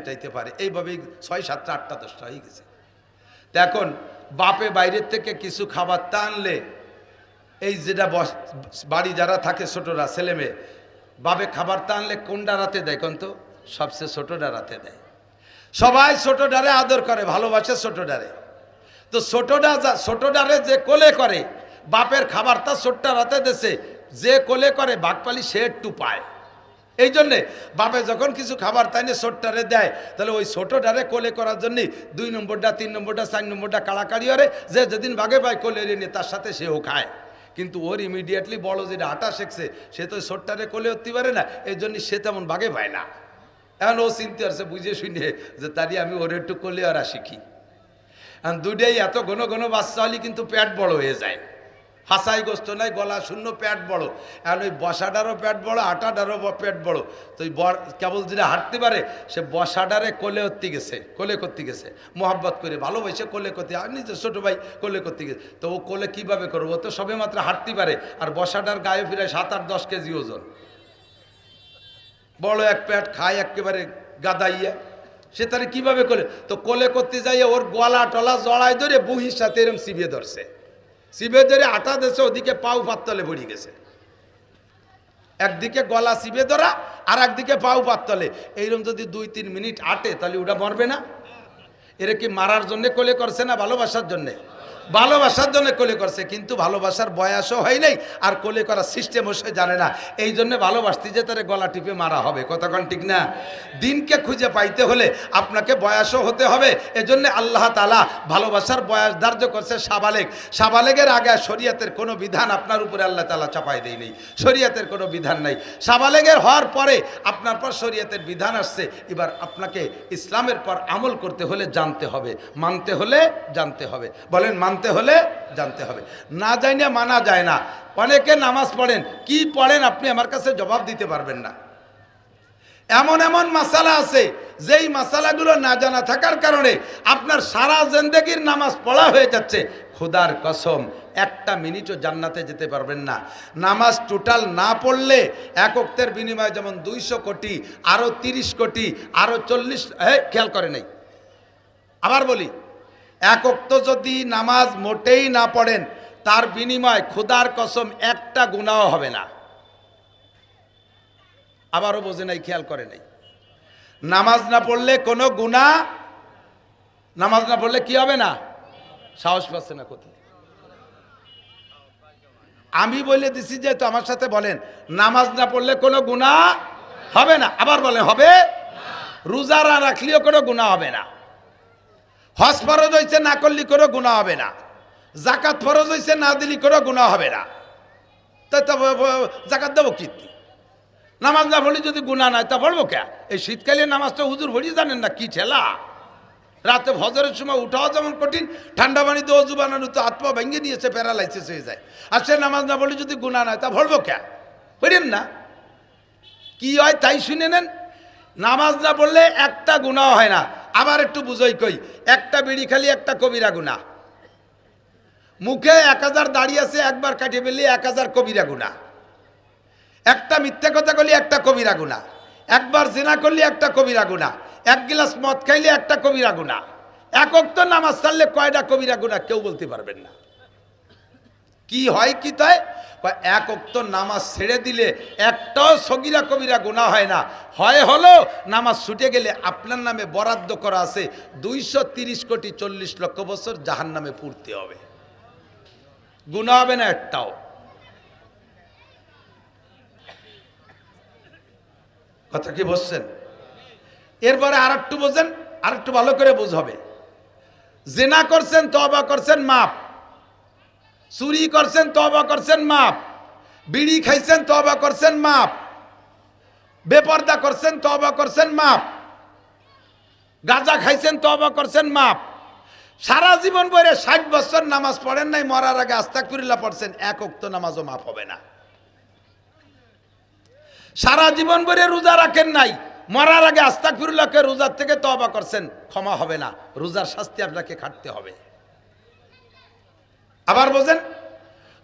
যাইতে পারে। এইভাবেই 6, 7, 8, 10টা হয়ে গেছে। তো এখন বাপে বাইরের থেকে কিছু খাবার টানলে এই যেটা বাড়ি যারা থাকে ছোটরা ছেলে মেয়ে, বাপে খাবার টানলে কোনটা রাতে দেয় কোন তো? সবচেয়ে ছোটটা রাতে দেয়। সবাই ছোটটারে আদর করে, ভালোবাসে ছোটটারে। তো ছোটটারে যে কোলে করে, বাপের খাবারটা ছোট্টা রাতে দেশে যে কোলে করে বাঘপালি সে একটু পায়। এই জন্যে বাপে যখন কিছু খাবার তাইনে ছোট্টারে দেয়, তাহলে ওই ছোটটারে কোলে করার জন্যই 2 নম্বরটা, 3 নম্বরটা, 4 নম্বরটা কাড়াকাড়ি হরে, যে যেদিন বাঘে পায় কোলে নিয়ে তার সাথে সেও খায়। কিন্তু ওর ইমিডিয়েটলি বড় যেটা আটা শেখছে সে তো ছোট্টারে কোলে উঠতে পারে না, এই জন্য সে তেমন বাঘে পায় না। এখন ও চিনতে পারছে, বুঝে শুনে যে তারই আমি ওর একটু কোলে আর শিখি। এখন দুটাই এত ঘন ঘন বাচ্চা হলে কিন্তু পেট বড় হয়ে যায়, হাসাই গোস্ত নাই, গলা শূন্য, পেট বড়। এখন ওই বসাটারও পেট বড়, আটাটারও পেট বড়। তো ওই কেবল যেটা হাঁটতে পারে সে বসাটারে কোলে করতে গেছে মোহাব্বত করে ভালোবাসে কোলে করতে, আর নিজের ছোটো ভাই কোলে করতে গেছে। তো ও কোলে কীভাবে করবো? তো সবে মাত্র হাঁটতে পারে, আর বসাটার গায়ে ফিরে 7, 8, 10 কেজি ওজন, বড় এক পেট, খায় একেবারে গাদাইয়া, সে তারে কীভাবে কোলে? তো কোলে করতে যাইয়ে ওর গলা টলা জড়াই ধরে বুহির সাথে এরম চিবিয়ে ধরছে, চিবে ধরে আটা দেশে, ওদিকে পাও পাততলে পড়ে গেছে। একদিকে গলা চিবে ধরা আর একদিকে পাও পাততলে। এইরকম যদি 2-3 মিনিট আটে তাহলে ওটা মরবে না? এরা কি মারার জন্য কোলে করছে না ভালোবাসার জন্যে? ভালোবাসার জন্য কোলে করছে, কিন্তু ভালোবাসার বয়সও হয় নাই, আর কোলে করার সিস্টেমও সে জানে না। এই জন্য ভালোবাসতে যে তার গলা টিপে মারা হবে, কতক্ষণ ঠিক না? দিনকে খুঁজে পাইতে হলে আপনাকে বয়সও হতে হবে। এজন্য আল্লাহ তাআলা ভালোবাসার বয়স ধার্য করছে সাবালেগ। সাবালেগের আগে শরীয়তের কোনো বিধান আপনার উপরে আল্লাহ তাআলা চাপাই দেয় নেই, শরীয়তের কোনো বিধান নাই। সাবালেগের হওয়ার পরে আপনার পর শরীয়তের বিধান আসছে। এবার আপনাকে ইসলামের পর আমল করতে হলে জানতে হবে, মানতে হলে জানতে হবে। বলেন মানতে হলে জানতে হবে, না জানি মানা যায় না। অনেকে নামাজ পড়েন, কি পড়েন আপনি আমার কাছে জবাব দিতে পারবেন না। এমন এমন মাসালা আছে যেই মাসালাগুলো না জানা থাকার কারণে আপনার সারা জিন্দেগির নামাজ পড়া হয়ে যাচ্ছে। খোদার কসম, 1টা মিনিটও জান্নাতে যেতে পারবেন না। নামাজ টোটাল না পড়লে এক ওয়াক্তের বিনিময়ে যেমন 200 কোটি, আরও 30 কোটি, আরও 40, খেয়াল করে নাই, আবার বলি, এক ওয়াক্ত যদি নামাজ মোটেই না পড়েন তার বিনিময় খোদার কসম 1টা গুনাহ হবে না। আবারও বোঝে নাই, খেয়াল করে নাই। নামাজ না পড়লে কোনো গুনাহ, নামাজ না পড়লে কি হবে না? সাহস পাচ্ছে না কোথায়? আমি বলে দিছি যে, তো আমার সাথে বলেন, নামাজ না পড়লে কোনো গুনাহ হবে না। আবার বলেন হবে। রোজা না রাখলেও কোনো গুনাহ হবে না। হজ ফরজ হয়েছে, না করলে কোনো গুনাহ হবে না। জাকাত ফরজ হয়েছে, না দিলে কোনো গুনাহ হবে না। তাই তো জাকাত দেবো কীর্তি, নামাজ না পড়লে যদি গুনাহ নাই তা পড়বো কে? এই শীতকালে নামাজটা হুজুর ভরি জানেন না কি ঠেলা? রাতে ফজরের সময় উঠাও যেমন কঠিন, ঠান্ডা পানিতে অজু বানানো তো হাত পা ভেঙে নিয়েছে, প্যারালাইসিস হয়ে যায়। আর সে নামাজ না পড়লে যদি গুনাহ নাই তা পড়বো কে? পড়েন না, কি হয় তাই শুনে নেন। নামাজ না পড়লে 1টা গুনাহ হয় না। আবার একটু বুঝই কই, 1টা বিড়ি খালি 1টা কবিরা গুনাহ, মুখে 1000 দাঁড়িয়ে আছে, একবার কাটিয়ে ফেললে 1000 কবিরা গুনাহ। 1টা মিথ্যা কথা বলি 1টা কবিরা গুনাহ, একবার জিনা করলে 1টা কবিরা গুনাহ, 1 গ্লাস মদ খাইলে 1টা কবিরা গুনাহ। এক ওয়াক্ত নামাজ ছাড়লে কয়টা কবিরা গুনাহ কেউ বলতে পারবেন না। কি হয় কি তাই? এক ওয়াক্ত নামাজ ছেড়ে দিলে একটাও সগীরা কবিরা গুনাহ হয় না। হলো নামাজ ছুটে গেলে আপনার নামে বরাদ্দ করা আছে 230 কোটি 40 লক্ষ বছর জাহান্নামে পুড়তে হবে, গুনাহ হবে না একটাও। কথা কি বুঝছেন? এরপরে আর একটু বোঝেন, আর একটু ভালো করে বুঝবে। জিনা করছেন, তওবা করছেন, মাপ। চুরি করছেন, তওবা করছেন, মাপ। বিড়ি খাইছেন, তওবা করছেন, মাপ। বেপরদা করছেন, তওবা করছেন, মাপ। গাঁজা খাইছেন, তওবা করছেন, মাপ। সারা জীবন পরে 60 বছর নামাজ পড়েন নাই, মরার আগে আস্তাগফিরুল্লাহ পড়ছেন, এক ওয়াক্ত নামাজও মাপ হবে না। সারা জীবন ভরে রোজা রাখেন নাই, মরার আগে আস্তাগফিরুল্লাহকে রোজার থেকে তওবা করছেন, ক্ষমা হবে না, রোজার শাস্তি আপনাকে খাটতে হবে। আবার বোঝেন,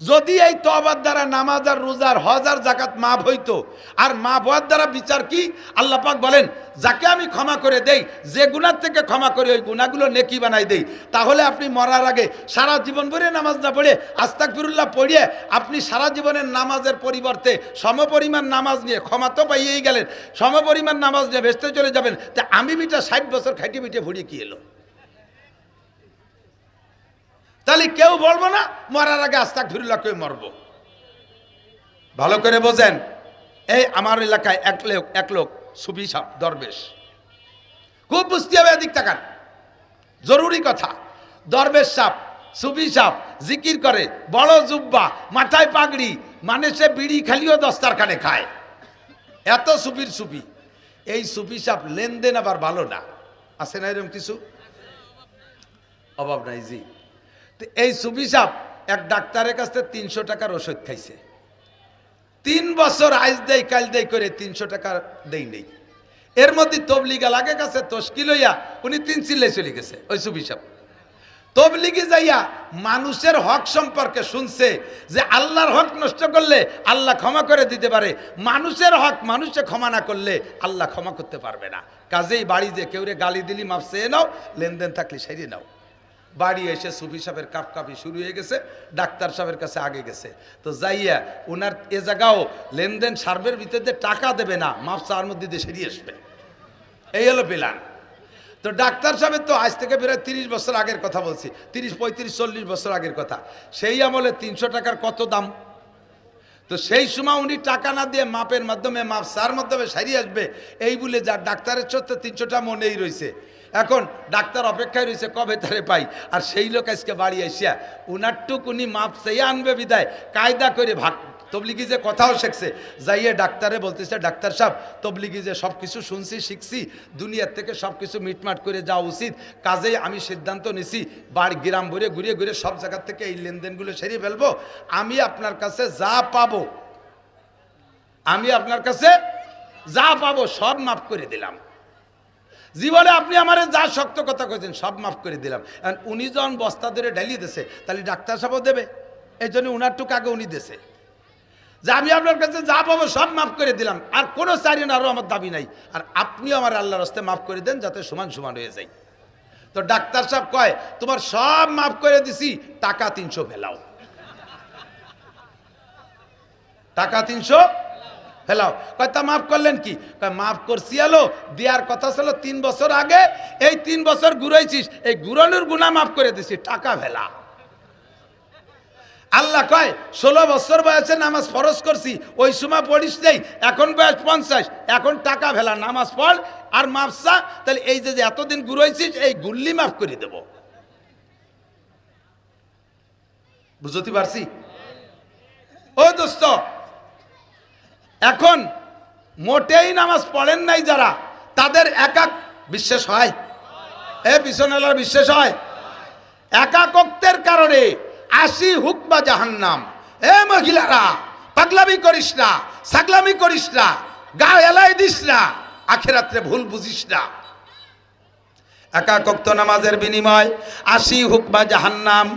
যদি এই তওবার দ্বারা নামাজ আর রোজার হজ আর যাকাত মাফ হইতো, আর মাফ হওয়ার দ্বারা বিচার কি? আল্লাহ পাক বলেন, যাকে আমি ক্ষমা করে দেই, যে গুনাহ থেকে ক্ষমা করি ওই গুনাহগুলো নেকি বানাই দেই। তাহলে আপনি মরার আগে সারা জীবন ভরে নামাজ না পড়ে আস্তাগফিরুল্লাহ পড়িয়ে আপনি সারা জীবনের নামাজের পরিবর্তে সমপরিমাণ নামাজ নিয়ে, ক্ষমা তো পাইয়েই গেলেন, সমপরিমাণ নামাজ নিয়ে ভেস্তে চলে যাবেন। তা আমি বিটা 60 বছর খাইটে পিঠে ভরিয়ে কি এলো? তাহলে কেউ বলবো না মরার আগে আস্তাগফিরুল্লাহ কেউ মরবো। ভালো করে বোঝেন, এই আমার এলাকায় এক লোক সুফি সাহেব দরবেশ, খুব বুঝতে হবে, এদিক তাকান, জরুরি কথা। দরবেশ সাহেব, সুফি সাহেব জিকির করে, বড় জুব্বা, মাথায় পাগড়ি, মানে সে বিড়ি খালিও দস্তারখানে খায়, এত সুফির সুফি। এই সুফি সাহেব লেনদেন আবার ভালো না, আছে না এরকম কিছু? অভাব নাই জি। এই সুফি সাহেব এক ডাক্তারের কাছে 300 টাকার ওষুধ খাইছে, 3 বছর আইজ দেয় কাল দেয় করে 300 টাকা দেই নেই। এর মধ্যে তবলিগা লাগে কাছে তশকিল হইয়া উনি 3 চিল্লাই চলে গেছে। ওই সুফি সাহেব তবলিগে যাইয়া মানুষের হক সম্পর্কে শুনছে যে আল্লাহর হক নষ্ট করলে আল্লাহ ক্ষমা করে দিতে পারে, মানুষের হক মানুষে ক্ষমা না করলে আল্লাহ ক্ষমা করতে পারবে না। কাজেই বাড়ি যে কেউ রে গালি দিলি মাপ চেয়ে নাও, লেনদেন থাকলে সেরে নাও। বাড়ি এসে সুফি সাহেবের কাপকাপি শুরু হয়ে গেছে, ডাক্তার সাহেবের কাছে আগে গেছে। তো যাইয়া ওনার এ জায়গাও লেনদেন সার্ভের ভিতরে টাকা দেবে না, মাপ চার মধ্যে দিয়ে সেরিয়ে আসবে, এই হলো প্ল্যান। তো ডাক্তার সাহেবের তো আজ থেকে প্রায় 30 বছর আগের কথা বলছি, 30, 35, 40 বছর আগের কথা। সেই আমলে 300 টাকার কত দাম। তো সেই সময় উনি টাকা না দিয়ে মাপের মাধ্যমে, মাপ চার মাধ্যমে সারিয়ে আসবে, এই বলে যার ডাক্তারের সত্যি 300টা মনেই রয়েছে। এখন ডাক্তার অপেক্ষায় রয়েছে কবে তারে পাই। আর সেই লোক আজকে বাড়ি আসিয়া উনারটুক উনি মাপ চেয়ে আনবে বিদায় কায়দা করে ভাগ তবলিগি যে কথাও শিখছে, যাইয়ে ডাক্তারে বলতেছে, ডাক্তার সাহেব তবলিগি যে সব কিছু শুনছি শিখছি, দুনিয়ার থেকে সব কিছু মিটমাট করে যাওয়া উচিত, কাজেই আমি সিদ্ধান্ত নিছি বাড়ি গ্রাম ভরে ঘুরিয়ে ঘুরে সব জায়গার থেকে এই লেনদেনগুলো সেরে ফেলবো। আমি আপনার কাছে যা পাবো, আমি আপনার কাছে যা পাবো সব মাফ করে দিলাম। জীবনে আপনি আমার যা শক্ত কথা কইছেন সব মাফ করে দিলাম। উনি যখন বস্তা ধরে ঢালিয়ে দিয়েছে, তাহলে ডাক্তার সাহেবও দেবে, এই জন্য উনারটুক আগে উনি দিয়েছে যে আমি আপনার কাছে যা পাবো সব মাফ করে দিলাম, আর কোনো চাইলেন আরও আমার দাবি নাই, আর আপনিও আমার আল্লাহর রাস্তে মাফ করে দেন যাতে সমান সমান হয়ে যায়। তো ডাক্তার সাহেব কয়, তোমার সব মাফ করে দিছি, টাকা 300 ফেলাও, টাকা 300 ফেলাও। কয় তা মাফ করলেন কি? কয় মাফ করছি আলো, দেওয়ার কথা ছিল 3 বছর আগে, এই 3 বছর ঘুরাইছিস, এই ঘুরানোর গুনাহ মাফ করে দিছি, টাকা ফেলা। আল্লাহ কয় 16 বছর বয়সে নামাজ ফরজ করছি, ওই সময় পড়িস নেই, এখন বয়স 50, এখন টাকা ফেলা, নামাজ পড় আর মাফ চা, তাহলে এই যে এতদিন ঘুরাইছিস এই গুল্লি মাফ করে দেব। বুঝতে পারছি? ও দোস্ত, এখন মোটেই নামাজ পড়েন নাই যারা, তাদের একাক বিশ্বাস হয়, এ পিছনেলার বিশ্বাস হয়, একাকত্বের কারণে 80 হুকবা জাহান্নাম। এ মহিলারা, পাগলামি করিস না, ছাগলামি করিস না, গা এলাই দিস না, আখিরাতে ভুল বুঝিস না। একাকত্ব নামাজের বিনিময় 80 হুকবা জাহান্নাম।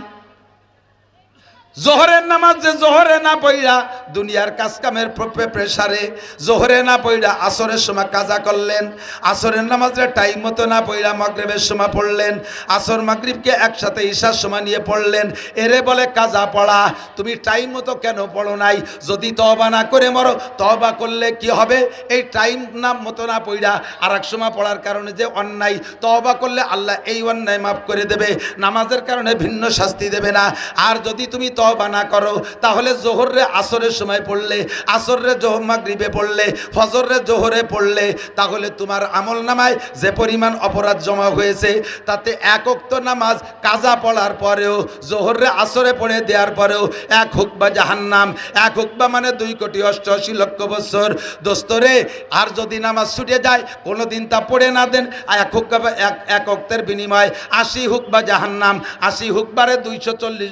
জোহরের নামাজ যে জোহরে না পড়া দুনিয়ার কাজ কামের প্রেসারে জোহরে না পড়া আসরের সময় কাজা করলেন, আসরের নামাজের টাইম মতো না পড়া মাগরিবের সময় পড়লেন, আসর মাগরিবকে একসাথে ঈশার সময় নিয়ে পড়লেন, এরে বলে কাজা পড়া। তুমি টাইম মতো কেন পড়ো নাই? যদি তওবা না করে মরো, তওবা করলে কি হবে? এই টাইম না মতো না পড়া আর এক সময় পড়ার কারণে যে অন্যায়, তওবা করলে আল্লাহ এই অন্যায় মাফ করে দেবে, নামাজের কারণে ভিন্ন শাস্তি দেবে না। আর যদি তুমি তওবা না করো, তাহলে জোহরে আসরের সময় পড়লে, আসরে জোহর মাগরিবে পড়লে, ফজরে জোহরে পড়লে, তাহলে তোমার আমল নামায় যে পরিমাণ অপরাধ জমা হয়েছে, তাতে এক ওয়াক্ত নামাজ কাজা পড়ার পরেও, জোহরে আসরে পড়ে দেওয়ার পরেও 1 হুকবা জাহান্নাম। 1 হুকবা মানে 2,88,00,000 বছর। দোস্তরে, আর যদি নামাজ ছুটে যায়, কোনোদিন তা পড়ে না দেন, 1 হুকবা, এক ওয়াক্তের বিনিময় 80 হুকবা জাহান্নাম। 80 হুকবারে 240,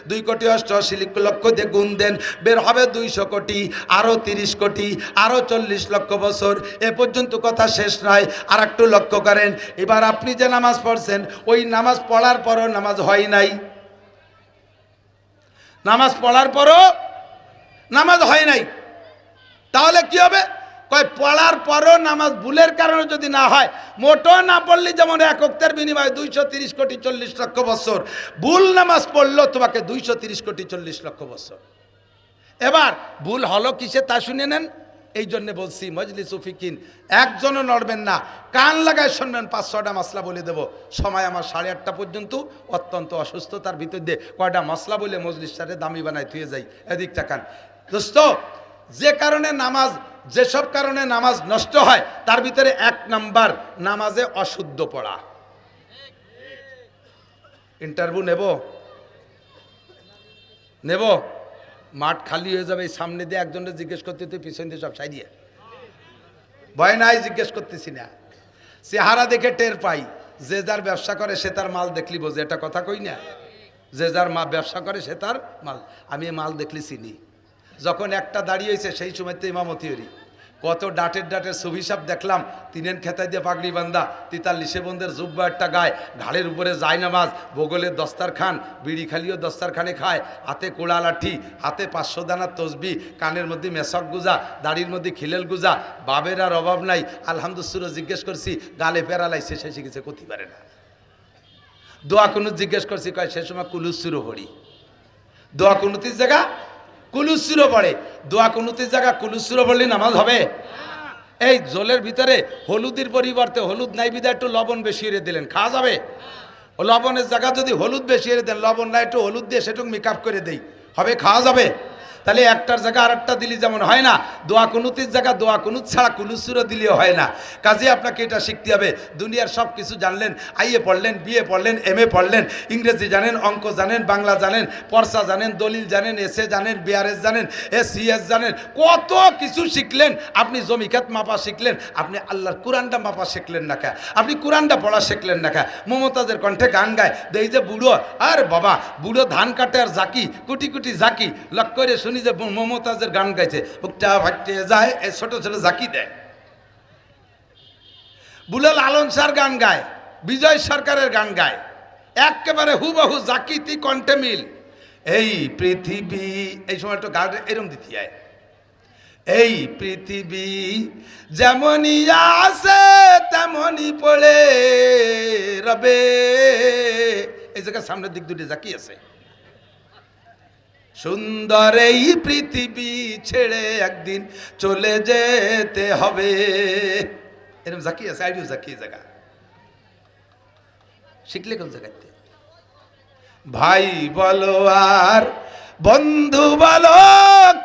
2,88,00,000 দিয়ে গুণ দেন, বের হবে 200 কোটি, আরও 30 কোটি, আরও 40 লক্ষ বছর। এ পর্যন্ত কথা শেষ নয়, আর একটু লক্ষ্য করেন। এবার আপনি যে নামাজ পড়ছেন, ওই নামাজ পড়ার পরও নামাজ হয় নাই, নামাজ পড়ার পরও নামাজ হয় নাই, তাহলে কি হবে? কয় পড়ার পরও নামাজ ভুলের কারণে যদি না হয়, মোটো না পড়লে যেমন এক ওয়াক্তের বিনিময়ে 230 কোটি 40 লক্ষ বছর, ভুল নামাজ পড়লো তোমাকে 230 কোটি 40 লক্ষ বছর। এবার ভুল হলো কিসে তা শুনে নেন। এই জন্য বলছি মজলিস ফিকিন একজনও নড়বেন না, কান লাগায় শুনবেন। 5-6টা মাসলা বলে দেব, সময় আমার 8:30 পর্যন্ত। অত্যন্ত অসুস্থতার ভিতর দিয়ে কয়টা মাসলা বলে মজলিসটারে দামি বানায় থুয়ে যাই। এদিক তাকান দোস্ত, যে কারণে নামাজ, যেসব কারণে নামাজ নষ্ট হয় তার ভিতরে 1 নাম্বার নামাজে অশুদ্ধ পড়া। ইন্টারভিউ নেব মাঠ খালি হয়ে যাবে, সামনে দিয়ে একজনের জিজ্ঞেস করতে, তুই পিছন দিয়ে সব সাই দিয়ে ভয় নাই, জিজ্ঞেস করতেছি না। চেহারা দেখে টের পাই, যে যার ব্যবসা করে সে তার মাল দেখলি বোঝে, এটা কথা কই না? যে যার ব্যবসা করে সে তার মাল। আমি মাল দেখলি চিনি। যখন একটা দাঁড়িয়ে হয়েছে সেই সময় তো ইমামতি হরি, কত ডাটের ছবি সব দেখলাম। 3 খেতায় দিয়ে পাগড়ি বান্ধা, 43 বন্ধের জুব্বা একটা গায়ে, ঘাড়ের উপরে যায় নামাজ, বগলের দস্তারখান, বিড়ি খালিও দস্তারখানে খায়, হাতে কোড়া লাঠি, হাতে 500 দানার তসবি, কানের মধ্যে মেসক গুজা, দাড়ির মধ্যে খিলেল গুজা। বাবের আর অভাব নাই। আলহামদুলিল্লাহ জিজ্ঞেস করছি, গালে পেরালাইছে, সে শিখেছে করতে পারে না। দোয়া কুনুত জিজ্ঞেস করছি, কয় সে সময় কুলুসুরো পড়ি। দোয়া কুনুতির জায়গা কুলুসুরো পড়ে, দোয়া কুনুতির জায়গা কুলুসুরো পড়লে নামাজ হবে? এই জলের ভিতরে হলুদের পরিবর্তে হলুদ নাই বিদা একটু লবণ বেশি এনে দিলেন, খাওয়া যাবে? ও লবণের জায়গা যদি হলুদ বেশি এনে দেন, লবণ না একটু হলুদ দিয়ে সেটুকু মেকআপ করে দেই, হবে? খাওয়া যাবে? তাহলে একটার জায়গা আরেকটা দিলি যেমন হয় না, দোয়া কুনুতির জায়গা দোয়া কুনুত ছাড়া কুলুসুরো দিলেও হয় না। কাজে আপনাকে এটা শিখতে হবে। দুনিয়ার সব কিছু জানলেন, আইএ পড়লেন, বিএ পড়লেন, এমএ পড়লেন, ইংরেজি জানেন, অঙ্ক জানেন, বাংলা জানেন, পর্সা জানেন, দলিল জানেন, এসএ জানেন, বিআরএস জানেন, এসিএস জানেন, কত কিছু শিখলেন। আপনি জমিখাত মাপা শিখলেন, আপনি আল্লাহর কোরআনটা মাপা শিখলেন না কে? আপনি কোরআনটা পড়া শিখলেন না কে? মমতাজের কণ্ঠে গান গায়, দেই যে বুড়ো, আর বাবা বুড়ো ধান কাটে আর জাকি, কুটি কুটি জাকি, লক্ষ্য করে শুনি যে মমতাজের গান গাইছে, বুকটা ফাটতে যায়, ছোট ছোট জাকি দেয়। বুড়ো লালন সার গান গায়, বিজয় সরকারের গান গায়, একেবারে হুবহু জাকিতি কণ্ঠে মিল। এই পৃথিবী, এই সময় একটু গান এরম দিতে হয়, এই পৃথিবী যেমনই আছে তেমনই পড়ে রবে। এই জায়গায় সামনের দিক দুটি জাকি আছে। সুন্দর এই পৃথিবী ছেড়ে একদিন চলে যেতে হবে, এরকম জাকি আছে। আইডিও জাকি জায়গা শিখলে কোন জায়গাতে? ভাই বলো আর বন্ধু বলো,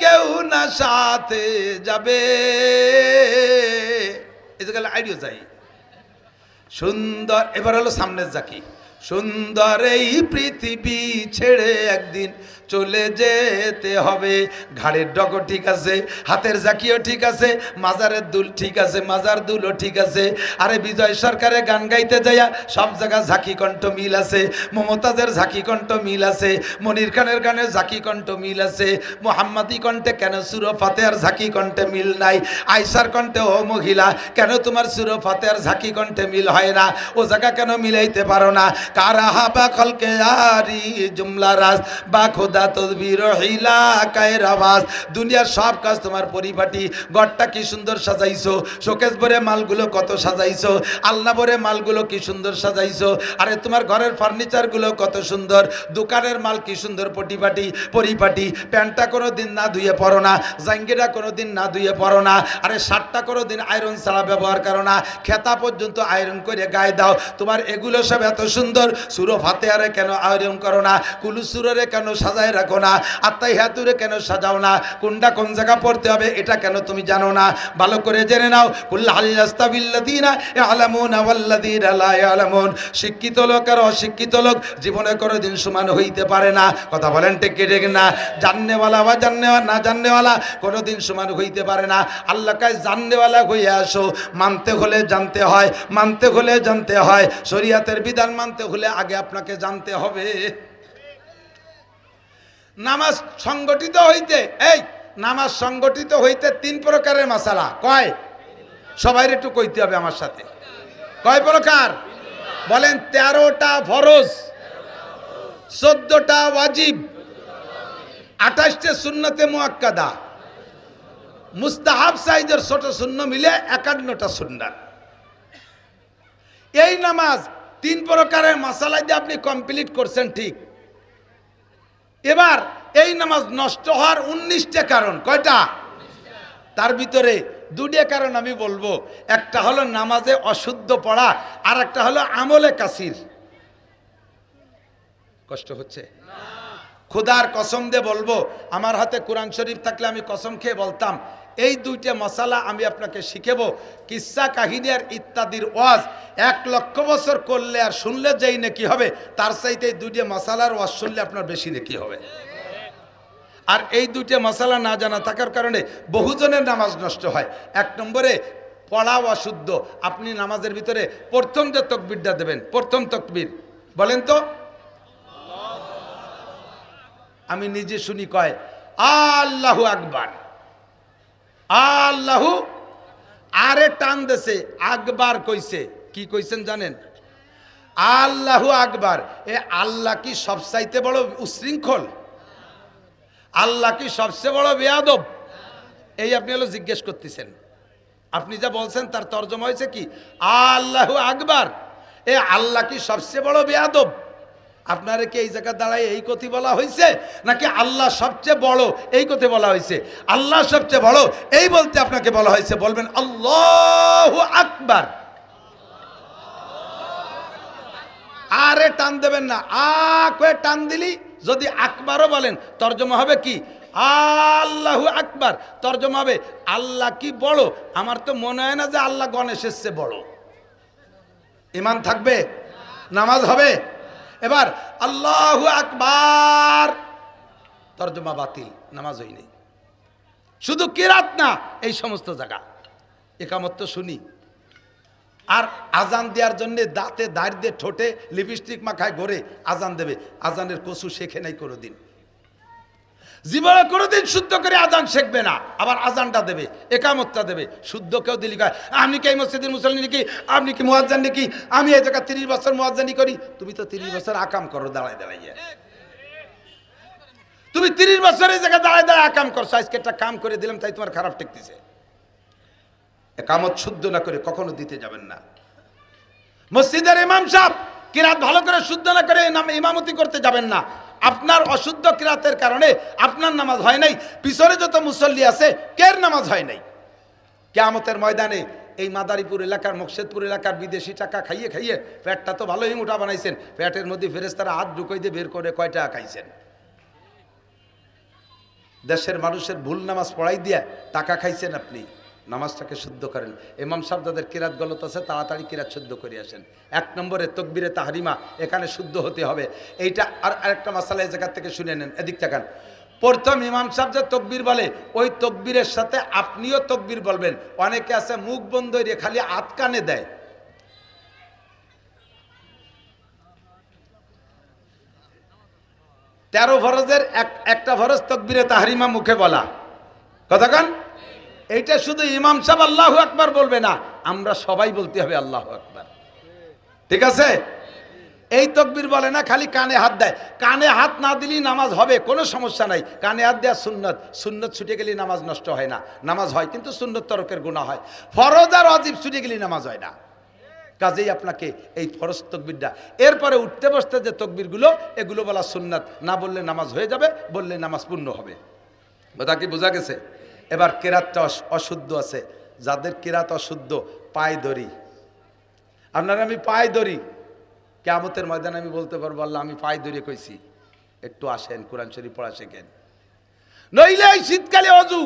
কেউ না সাথে যাবে, এই জায়গায় আইডিও চাই। সুন্দর, এবার হলো সামনের জাকি। সুন্দর এই পৃথিবী ছেড়ে একদিন চলে যেতে হবে। ঘাড়ের ডগো ঠিক আছে, হাতের জাকিও ঠিক আছে, মাজারের দুল ঠিক আছে, মাজার দুলও ঠিক আছে। আরে বিজয় সরকারের গান গাইতে যাইয়া সব জায়গায় ঝাঁকি কণ্ঠ মিল আছে, মমতাজের ঝাঁকি কণ্ঠ মিল আছে, মনির খানের গানের ঝাঁকি কণ্ঠ মিল আছে। মোহাম্মদী কণ্ঠে কেন সুর ফাতেহার ঝাঁকি কণ্ঠে মিল নাই? আয়সার কণ্ঠে, ও মহিলা কেন তোমার সুর ফাতেহার ঝাঁকি কণ্ঠে মিল হয় না? ও জায়গা কেন মিলাইতে পারো না? কারাহা বা খলকে আরি জুমলা রাজ বা খোদা তদবির হিলা কায়ের আওয়াজ। দুনিয়ার সব কাজ তোমার পরিপাটি, ঘরটা কি সুন্দর সাজাইছো, শোকেস ভরে মালগুলো কত সাজাইছো, আলনা ভরে মালগুলো কি সুন্দর সাজাইছো। আরে তোমার ঘরের ফার্নিচারগুলো কত সুন্দর, দোকানের মাল কি সুন্দর পরিপাটি। প্যান্টটা কোনো দিন না ধুয়ে পরো না, জাঙ্গিটা কোনো দিন না ধুয়ে পরো না, আরে শার্টটা কোনো দিন আয়রন ছাড়া ব্যবহার করো না, খেতা পর্যন্ত আয়রন করে গায়ে দাও। তোমার এগুলো সব এত সুন্দর, সুরো ফাতেহারে কেন আয়রন করো না? কুলুসুরে কেন সাজায় রাখো না? আত্তাহিয়াতুরে কেন সাজাও না? কোনটা কোন জায়গা পড়তে হবে এটা কেন তুমি জানো না? ভালো করে জেনে নাও। কুল হাল ইয়াস্তাবিল্লাযীনা ইয়ালামুনা ওয়াল্লাযীনা লা ইয়ালামুন। শিক্ষিত লোক আর অশিক্ষিত লোক জীবনে কোনোদিন সমান হইতে পারে না। কথা বলেন ঠিক কি ঠিক না? জাননেওয়ালা বা না জাননেওয়ালা কোনোদিন সমান হইতে পারে না। আল্লাহ কাজ জাননেওয়ালা হয়ে আসো। মানতে হলে জানতে হয়, মানতে হলে জানতে হয়। শরীয়তের বিধান মানতে হলে আগে আপনাকে জানতে হবে। নামাজ সংগঠিত হইতে, এই নামাজ সংগঠিত হইতে 3 প্রকারের মাসালা। কয়? সবাই একটু কইতে হবে আমার সাথে। কয় প্রকার? বলেন। 13টা ফরজ, 14টা ওয়াজিব, 28টে সুন্নতে মুআক্কাদা, মুস্তাহাব সাইজের ছোট শূন্য মিলে 51টা সুন্নাত। এই নামাজ 3 প্রকারের মাসালা দিয়ে আপনি কমপ্লিট করছেন, ঠিক। এবার এই নামাজ নষ্ট হওয়ার 19টা কারণ। কয়টা? তার ভিতরে 2টা কারণ আমি বলবো। একটা হলো নামাজে অশুদ্ধ পড়া, আর একটা হলো আমলে কাসির। কষ্ট হচ্ছে? খোদার কসম দিয়ে বলবো, আমার হাতে কোরআন শরীফ থাকলে আমি কসম খেয়ে বলতাম এই 2টা মশালা আমি আপনাকে শিখাবো। কিসসা কাহিনী আর ইত্যাদির ওয়াজ 1 লক্ষ বছর করলে আর শুনলে যেই নেকি হবে, তার চাইতে এই 2টা মশালার ওয়াজ শুনলে আপনার বেশি নেকি হবে। আর এই 2টা মশালা না জানা থাকার কারণে বহুজনের নামাজ নষ্ট হয়। 1 নম্বরে পড়া অশুদ্ধ। আপনি নামাজের ভিতরে প্রথম যে তাকবীরটা দেবেন, প্রথম তাকবীর বলেন তো, আমি নিজে শুনি কয় আল্লাহু আকবার, আল্লাহু, আরে টান দেছে আকবার কইছে। কি কইছেন জানেন? আল্লাহু আকবার। এ আল্লাহ কি সবচাইতে বড় উশৃঙ্খল? আল্লাহ কি সবচেয়ে বড় বেয়াদব? এই আপনি হলো জিজ্ঞেস করতেছেন। আপনি যা বলছেন তার তর্জমা হয়েছে কি আল্লাহু আকবার। এ আল্লাহ কি সবচেয়ে বড় বেয়াদব? আপনারা কি এই জায়গা দাঁড়ায় এই কথা বলা হয়েছে, নাকি আল্লাহ সবচেয়ে বড় এই কথা বলা হয়েছে? আল্লাহ সবচেয়ে বড় এই বলতে আপনাকে বলা হয়েছে। বলবেন আল্লাহু আকবার, আরে টান দেবেন না। কয়ে টান দিলি যদি আকবারও বলেন তর্জমা হবে কি আল্লাহু আকবার। তর্জমা হবে আল্লাহ কি বড়? আমার তো মনে হয় না যে আল্লাহ গণেশের চেয়ে বড়। ঈমান থাকবে, নামাজ হবে। এবার আল্লাহু আকবার তর্জমা বাতিল, নামাজ হই নেই। শুধু কিরাত না, এই সমস্ত জায়গা একামত তো শুনি। আর আজান দেওয়ার জন্য দাঁতে দাঁড় দিয়ে ঠোঁটে লিপস্টিক মাখায় ঘরে আজান দেবে। আজানের কসু শেখে নাই কোনোদিন, জীবনে কোনোদিন শুদ্ধ করে আজান শিখবে না। আবার আজানটা দেবে, একামতটা দেবে, শুদ্ধ কেউ দিলি কয় আপনি কি এই মসজিদের মুসল্লি নাকি, আপনি কি মুয়াজ্জিন নাকি, আমি এই জায়গা 30 বছর মুয়াজ্জিনি করি। তুমি তো 30 বছর আকাম করো দাঁড়ায় দাঁড়াইয়া। তুমি 30 বছর এই জায়গায় দাঁড়ায় দাঁড়ায় আকাম করছো, আজকে একটা কাম করে দিলাম তাই তোমার খারাপ ঠেকতেছে। একামত শুদ্ধ না করে কখনো দিতে যাবেন না। মসজিদের ইমাম সাহেব কিরাত ভালো করে শুদ্ধ না করে ইমামতি করতে যাবেন না। আপনার অশুদ্ধ কিরাতের কারণে আপনার নামাজ হয় নাই, পিছনে যত মুসল্লি আছে কের নামাজ হয় নাই। কিয়ামতের ময়দানে এই মাদারীপুর এলাকার, মকসেদপুর এলাকার বিদেশি টাকা খাইয়ে খাইয়ে পেটটা তো ভালোই মোটা বানাইছেন। পেটের মধ্যে ফেরেশতারা হাত ঢুকাই দিয়ে বের করে কয় টাকা খাইছেন। দেশের মানুষের ভুল নামাজ পড়াই দিয়া টাকা খাইছেন আপনি। নামাজটাকে শুদ্ধ করেন। ইমাম সাহেব যাদের কিরাত গলত আছে তাড়াতাড়ি কিরাত শুদ্ধ করে আসেন। 1 নম্বরে তকবীরে তাহরিমা, এখানে শুদ্ধ হতে হবে। এইটা আর আরেকটা মাসালা এই জায়গা থেকে শুনে নেন, এদিক তাকান। প্রথম ইমাম সাহেব যে তকবীর বলে ওই তকবীরের সাথে আপনিও তকবীর বলবেন। অনেকে আছে মুখ বন্ধ রে খালি হাত কানে দেয়। তেরো ফরজের একটা ফরজ তকবীরে তাহরিমা মুখে বলা, কথা কান। এইটা শুধু ইমাম সাহেব আল্লাহু আকবার বলবে না, আমরা সবাই বলতে হবে আল্লাহু আকবার, ঠিক আছে? এই তকবীর বলে না, খালি কানে হাত দেয়। কানে হাত না দিলেই নামাজ হবে, কোনো সমস্যা নাই। কানে হাত দেওয়া সুন্নত, সুন্নত ছুটে গেলে নামাজ নষ্ট হয় না। নামাজ হয় কিন্তু সুন্নত তরকের গুনাহ হয়। ফরজ আর ওয়াজিব ছুটে গেলে নামাজ হয় না। কাজেই আপনাকে এই ফরজ তকবীরটা, এরপরে উঠতে বসতে যে তকবীরগুলো এগুলো বলা সুন্নাত। না বললে নামাজ হয়ে যাবে, বললে নামাজ পূর্ণ হবে। কথা কি বোঝা গেছে? এবার কেরাতটা অশুদ্ধ আছে। যাদের কেরাত অশুদ্ধ, পায়ে ধরি। আপনারা আমি পায়ে ধরি, কিয়ামতের ময়দানে আমি বলতে পারবো আল্লাহ আমি পায়ে ধরে কইছি, একটু আসেন কোরআন শরীফ পড়া শেখেন। নইলে এই শীতকালে অজু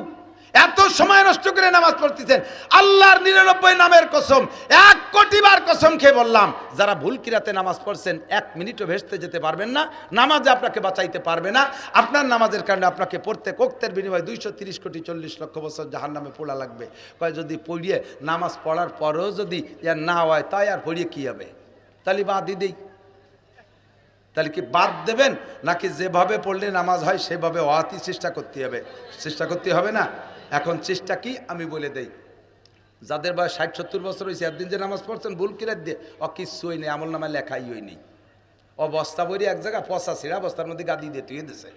এত সময় নষ্ট করে নামাজ পড়তেছেন। আল্লাহর 99 নামের কসম, 1 কোটি বার কসম খেয়ে বললাম, যারা ভুল কিরাতে নামাজ পড়ছেন 1 মিনিটও ভেস্তে যেতে পারবেন না। নামাজে আপনাকে বাঁচাইতে পারবে না। আপনার নামাজের কারণে আপনাকে প্রত্যেক ওক্তের বিনিময়ে 230 কোটি 40 লক্ষ বছর জাহান্নামে পোড়া লাগবে। কয় যদি পড়িয়ে নামাজ পড়ার পরেও যদি ইয়ার না হয় তাই আর পড়িয়ে কি হবে? তাহলে বাদ দিই। তাহলে কি বাদ দেবেন, নাকি যেভাবে পড়লে নামাজ হয় সেভাবে ওয়াতি চেষ্টা করতে হবে? চেষ্টা করতে হবে না? এখন চেষ্টা কি আমি বলে দেই। যাদের বয়স 60-70 বছর হয়েছে, একদিন যে নামাজ পড়ছেন ভুল কিরাত দিয়ে, কিচ্ছুই নেই, আমল নামায় লেখাই হয়নি। বস্তা বইরে এক জায়গায় পচা ছিঁড়া বস্তার মধ্যে গাদি দিয়ে তুই দিছে।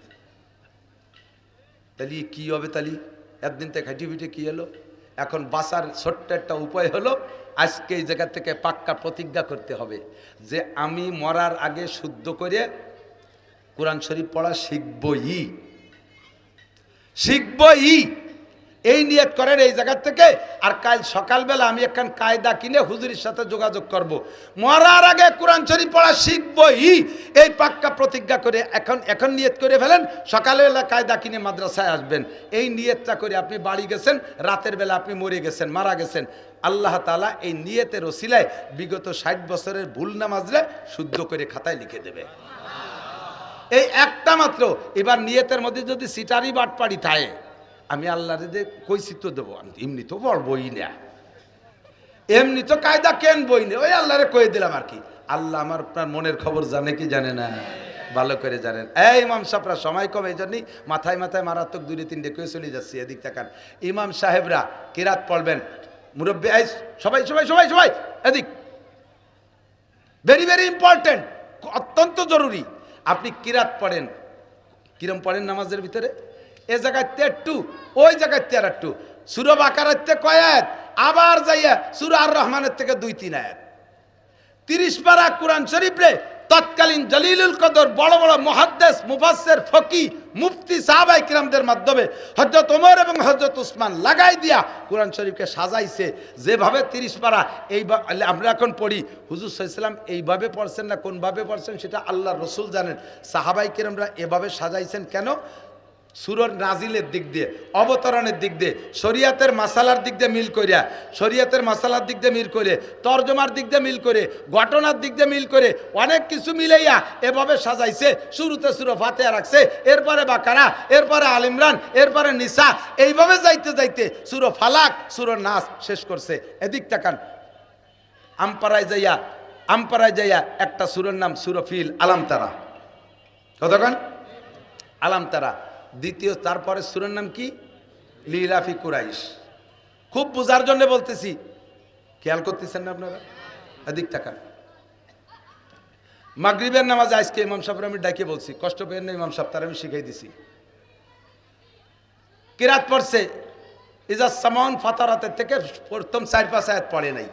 তাহলে কি হবে? তাহলে একদিন থেকে খাইটি পিঠে কি হলো? এখন বাঁচার ছোট্ট একটা উপায় হলো, আজকে এই জায়গা থেকে পাক্কা প্রতিজ্ঞা করতে হবে যে আমি মরার আগে শুদ্ধ করে কোরআন শরীফ পড়া শিখবই। এই নিয়ত করেন এই জায়গা থেকে। আর কাল সকালবেলা আমি একখান কায়দা কিনে হুজুরের সাথে যোগাযোগ করব, মরার আগে কোরআন শরীফ পড়া শিখবই। এই পাক্কা প্রতিজ্ঞা করে এখন নিয়ত করে ফেলেন, সকালবেলা কায়দা কিনে মাদ্রাসায় আসবেন। এই নিয়তটা করে আপনি বাড়ি গেছেন, রাতের বেলা আপনি মরে গেছেন, মারা গেছেন, আল্লাহ তাআলা এই নিয়তের ওসিলায় বিগত 60 বছরের ভুল নামাজরে শুদ্ধ করে খাতায় লিখে দেবে। এই একটা মাত্র। এবার নিয়তের মধ্যে যদি সিটারি বাটপাড়ি থাকে, আমি আল্লাহরে যে কইছি তো দেবো, এমনি তো বই না, এমনি তো কায়দা কেন বই না, ওই আল্লাহরে কয়ে দিলাম আর কি। আল্লাহ আমার আপনার মনের খবর জানে কি জানে না? ভালো করে জানেন। এই ইমাম সাহেবরা সময় কম, এই জন্যই মাথায় মাথায় মারাত্মক 2-3 কয়ে চলে যাচ্ছি। এদিক তাকান, ইমাম সাহেবরা কিরাত পড়বেন, মুরব্বী সবাই সবাই সবাই সবাই এদিক, ভেরি ভেরি ইম্পর্টেন্ট, অত্যন্ত জরুরি। আপনি কিরাত পড়েন, কিরম পড়েন নামাজের ভিতরে? এ জায়গায় 2, ওই জায়গায় 2। সূরা বাকারাতে কয় আয়াত, আবার যাইয়া সূরা আর রহমানের থেকে 2-3 আয়াত। 30 পারা কোরআন শরীফ রে তৎকালীন জলিলুল কদর বড় বড় মুহাদ্দিস, মুফাসসির, ফকি, মুফতি, সাহাবায়ে কিরামদের মাধ্যমে হযরত ওমর এবং হযরত উসমান লাগাই দিয়া কোরআন শরীফকে সাজাইছে। যেভাবে 30 পারা এই আমরা এখন পড়ি, হুজুর সাল্লাল্লাহু আলাইহি ওয়াসাল্লাম এইভাবে পড়ছেন না কোনভাবে পড়ছেন সেটা আল্লাহর রাসূল জানেন। সাহাবায়ে কিরামরা এভাবে সাজাইছেন কেন? সূরার নাজিলের দিক দিয়ে, অবতরণের দিক দিয়ে, শরীয়তের মাসালার দিক দিয়ে মিল করিয়া, শরীয়তের মাসালার দিক দিয়ে মিল করে, তরজমার দিক দিয়ে মিল করে, ঘটনার দিক দিয়ে মিল করে, অনেক কিছু মিলাইয়া এভাবে সাজাইছে। শুরুতে সূরা ফাতিহা রাখছে, এরপরে বাকারা, এরপরে আল ইমরান, এরপরে নিসা, এইভাবে যাইতে যাইতে সূরা ফালাক, সূরা নাস শেষ করছে। এদিক তাকান, আমপারায় যাইয়া একটা সূরার নাম সূরা ফিল, আলাম তারা, কতক্ষণ? আলাম তারা। দ্বিতীয়, তারপরে সূরার নাম কি? লিলাফি কুরাইশ। খুব বোঝার জন্য বলতেছি, খেয়াল করতেছেন না আপনারা? এদিক তাকান। মাগরিবের নামাজ আজকে ইমাম সাহেব আমি ডাকে বলছি, কষ্ট পেয়ে না ইমাম সাহেব, তার আমি শিখাই দিছি। কিরাত পড়ছে ইজাস সামাউন ফাতারাতের থেকে প্রথম 4-5 আয়াত পড়ে নাই।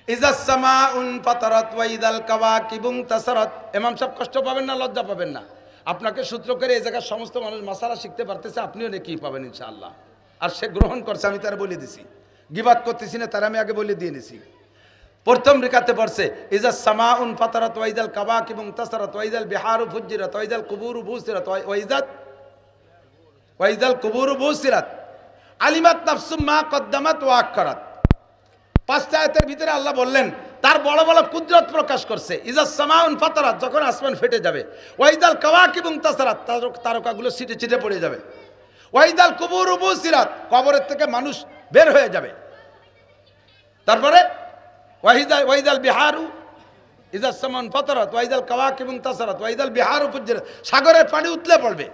ইজাস সামাউন ফাতারাত ওয়া ইদাল কাওয়াকিবুন তাসারাত। ইমাম সাহেব কষ্ট পাবেন না, লজ্জা পাবেন না। আপনাকে সূত্র করে এই জায়গার সমস্ত মানুষ মাসালা শিখতে পারতেছে, আপনিও নাকি পাবেন ইনশাআল্লাহ। আর সে গ্রহণ করছে, আমি তারা বলে দিছি, গিবাত করতেছি না, তারা আমি আগে বলে দিয়ে নিছি। প্রথম রেখাতে পড়ছে ইজাস সামাউন ফাতারাত ওয়া ইদাল কাওয়াকিবুন তাসারাত ওয়া ইদাল বিহারু ফুজ্জিরাত ওয়া ইদাল কুবুরু বুসিরাত ওয়া ইদাল কুবুরু বুসিরাত আলিমাত নাফসুম মা কদ্দামাত ওয়া আখখারাত। 5টা আয়াতের ভিতরে আল্লাহ বললেন তার বড় বড় কুদরত প্রকাশ করছে। ইজাস সামাউন ফাতারাত, যখন আসমান ফেটে যাবে, ওয়াইদাল কাওয়াকিবুন তাসারাত, তারকাগুলো ছিটে ছিটে পড়ে যাবে, ওয়াইদাল কুবুরু বুসিরাত, কবরের থেকে মানুষ বের হয়ে যাবে। তারপরে ওয়াইদাল বিহারু, ইজাস সামাউন ফাতারাত ওয়াইদাল কাওয়াকিবুন তাসারাত ওয়াইদাল বিহারু ফুজ্জিরাত, সাগরের পানি উতলে পড়বে,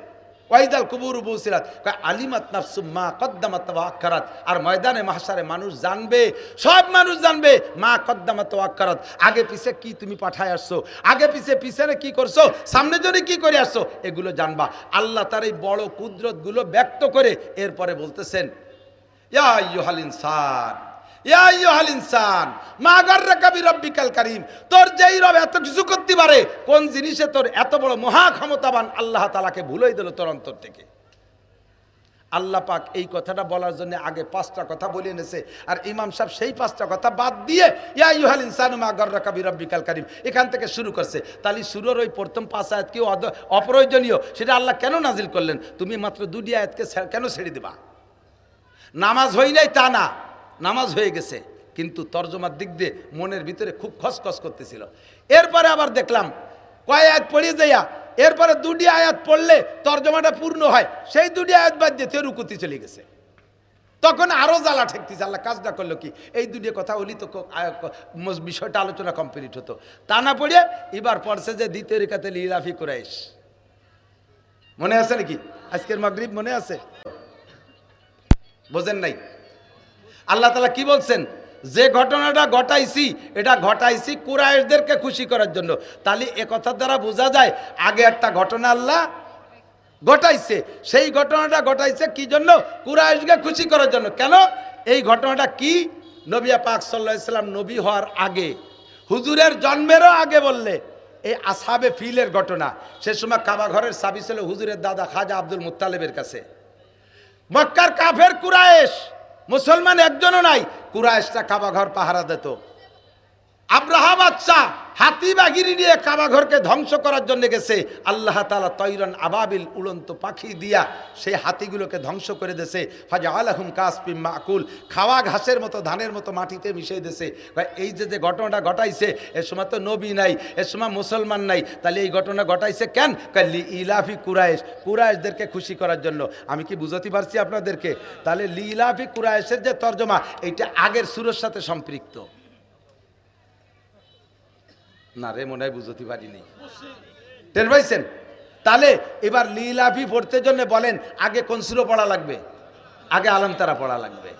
ওয়াইদাল কুবুরু বুসিরাত, আলিমাত নাফসুম মা কদ্দামাত ওয়া আখখারাত। আর ময়দানে মাহশারে মানুষ জানবে, সব মানুষ জানবে মা কদ্দামাত ওয়া আখখারাত, আগে পিছে কি তুমি পাঠায় আসছো, আগে পিছনে কি করছো, সামনে জন্য কি করে আসছো, এগুলো জানবা। আল্লাহ তার এই বড় কুদরতগুলো ব্যক্ত করে এরপরে বলতেছেন, ইয়া আইয়ুহাল ইনসান, ইয়া আইয়ুহাল ইনসান মা গাররাকা বিরাব্বিকাল কারীম। তোর যেই রব এত কিছু করতে পারে, কোন জিনিসে তোর এত বড় মহা ক্ষমতাবান আল্লাহ তাআলাকে ভুলাই দিল তোর অন্তর থেকে। আল্লাহ পাক এই কথাটা বলার জন্য আগে 5টা কথা বলে এনেছে, আর ইমাম সাহেব সেই 5টা কথা বাদ দিয়ে ইয়া আইয়ুহাল ইনসানু মা গাররাকা বিরাব্বিকাল কারীম এখান থেকে শুরু করছে। তাহলে শুরুর ওই প্রথম 5 আয়াত কি অপ্রয়োজনীয়? সেটা আল্লাহ কেন নাজিল করলেন? তুমি মাত্র 2টি আয়াতকে কেন ছেড়ে দিবা? নামাজ হই নাই তা না, নামাজ হয়ে গেছে, কিন্তু তরজমার দিক দিয়ে মনের ভিতরে খুব খসখস করতেছিল। এরপরে আবার দেখলাম কয় আয়াত পড়ে যাইয়া এরপরে 2টি আয়াত পড়লে তরজমাটা পূর্ণ হয়, সেই 2টি আয়াত বাদ দিয়ে রুকুতে চলে গেছে। তখন আরো জ্বালা ঠেকতেছে। আল্লাহ কাজটা করলো কি, এই 2টি কথা হলি তো বিষয়টা আলোচনা কমপ্লিট হতো। তা না পড়ে এবার পড়ছে যে দ্বিতীয় রেখাতে লিলাফি কুরাইশ। মনে আছে নাকি? আজকের মাগরিব মনে আছে? বোঝেন নাই? আল্লাহ তাআলা কি বলছেন? যে ঘটনাটা ঘটাইছি, এটা ঘটাইছি কুরাইশদেরকে খুশি করার জন্য। তাহলে এ কথার দ্বারা বোঝা যায় আগে একটা ঘটনা আল্লাহ ঘটাইছে। সেই ঘটনাটা ঘটাইছে কি জন্য? কুরাইশকে খুশি করার জন্য। কেন? এই ঘটনাটা কি? নবী পাক সাল্লাল্লাহু আলাইহি সাল্লাম নবী হওয়ার আগে, হুজুরের জন্মেরও আগে বললে এই আসহাবে ফিলের ঘটনা। সে সময় কাবা ঘরের চাবি ছিল হুজুরের দাদা খাজা আব্দুল মুত্তালিবের কাছে। মক্কার কাফের কুরাইশ, মুসলমান একজনও নাই। কুরাইশটা কাবা ঘর পাহারা দিত। আব্রাহা বাদশা হাতি বাগিরি নিয়ে কাবা ঘরকে ধ্বংস করার জন্য গেছে। আল্লাহ তাআলা তৈরন আবাবিল, উড়ন্ত পাখি দিয়া সেই হাতিগুলোকে ধ্বংস করে দিয়েছে। ফাজআলাহুম কাসফিম মাকুল, খাওয়া ঘাসের মতো, ধানের মতো মাটিতে মিশিয়ে দিয়েছে। এই যে ঘটনাটা ঘটাইছে, এর সময় তো নবী নাই, এর সময় মুসলমান নাই, তাহলে এই ঘটনা ঘটাইছে কেন? লি ইলাফি কুরাইশ, কুরাইশদেরকে খুশি করার জন্য। আমি কি বুঝাতে পারছি আপনাদেরকে? তাহলে লি ইলাফি কুরাইশের যে তর্জমা, এইটা আগের সূরার সাথে সম্পৃক্ত। না রে, মনে হয় বুঝতে পারিনি। টের পাইছেন? তাহলে এবার লিলাফি পড়তে জন্য বলেন আগে কোন সূরা পড়া লাগবে? আগে আলম তারা পড়া লাগবে।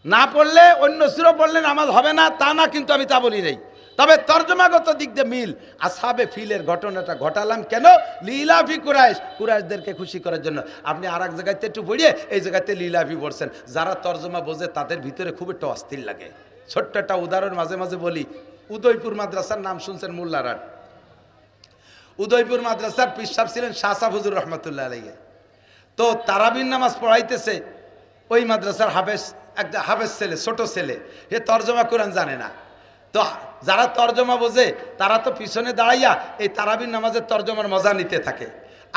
না পড়লে অন্য সূরা পড়লে নামাজ হবে না, তা না, কিন্তু আমি তা বলি নাই। তবে তর্জমাগত দিক দিয়ে মিল। আসহাবে ফিলের ঘটনাটা ঘটালাম কেন? লিলাফি কুরাইশ, কুরাইশদেরকে খুশি করার জন্য। আপনি আর এক জায়গাতে একটু পড়িয়ে এই জায়গাতে লিলাফি পড়ছেন। যারা তর্জমা বোঝে তাদের ভিতরে খুব একটু অস্থির লাগে। ছোট্ট একটা উদাহরণ মাঝে মাঝে বলি। উদয়পুর মাদ্রাসার নাম শুনছেন? মোল্লারহাট। উদয়পুর মাদ্রাসার পীর সাহেব ছিলেন শাহ সাহেব হুজুর রহমতুল্লাহ আলাইহি। তো তারাবির নামাজ পড়াইতেছে ওই মাদ্রাসার হাফেজ, একটা হাফেজ ছেলে, ছোট ছেলে, এ তর্জমা কোরআন জানে না। তো যারা তর্জমা বোঝে তারা তো পিছনে দাঁড়াইয়া এই তারাবির নামাজের তর্জমার মজা নিতে থাকে।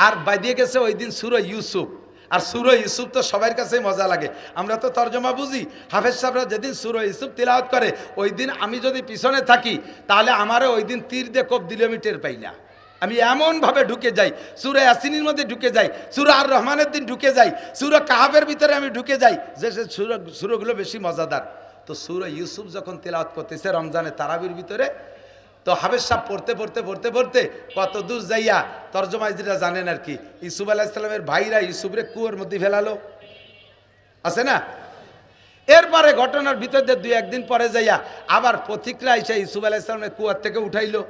আর বাইদিয়ে গেছে ওই দিন সূরা ইউসুফ। আর সূরা ইউসুফ তো সবার কাছেই মজা লাগে। আমরা তো তর্জমা বুঝি। হাফেজ সাহেবরা যেদিন সূরা ইউসুফ তিলাওয়াত করে, ওই দিন আমি যদি পিছনে থাকি তাহলে আমারও ওই দিন তীর দিয়ে কোপ দিলে আমি টের পাই না। আমি এমনভাবে ঢুকে যাই, সূরা ইয়াসিনের মধ্যে ঢুকে যাই, সূরা আর রহমানের দিন ঢুকে যাই, সূরা কাহাবের ভিতরে আমি ঢুকে যাই, যে সূরাগুলো বেশি মজাদার। তো সূরা ইউসুফ যখন তিলাওয়াত করতেছে রমজানে তারাবির ভিতরে, তো হাফেজ সাহেব পড়তে পড়তে পড়তে পড়তে কত দূর যাইয়া তর্জমা যেটা জানেন আর কি, ইউসুফ আলাইহিস সালামের ভাইরা ইউসুফরে কুয়োর মধ্যে ফেলালো, আছে না? এরপরে ঘটনার ভিতর দিয়ে 2-1 দিন পরে যাইয়া আবার পথিকরা এসে ইউসুফ আলাইহিস সালামের কুয়ার থেকে উঠাইলো।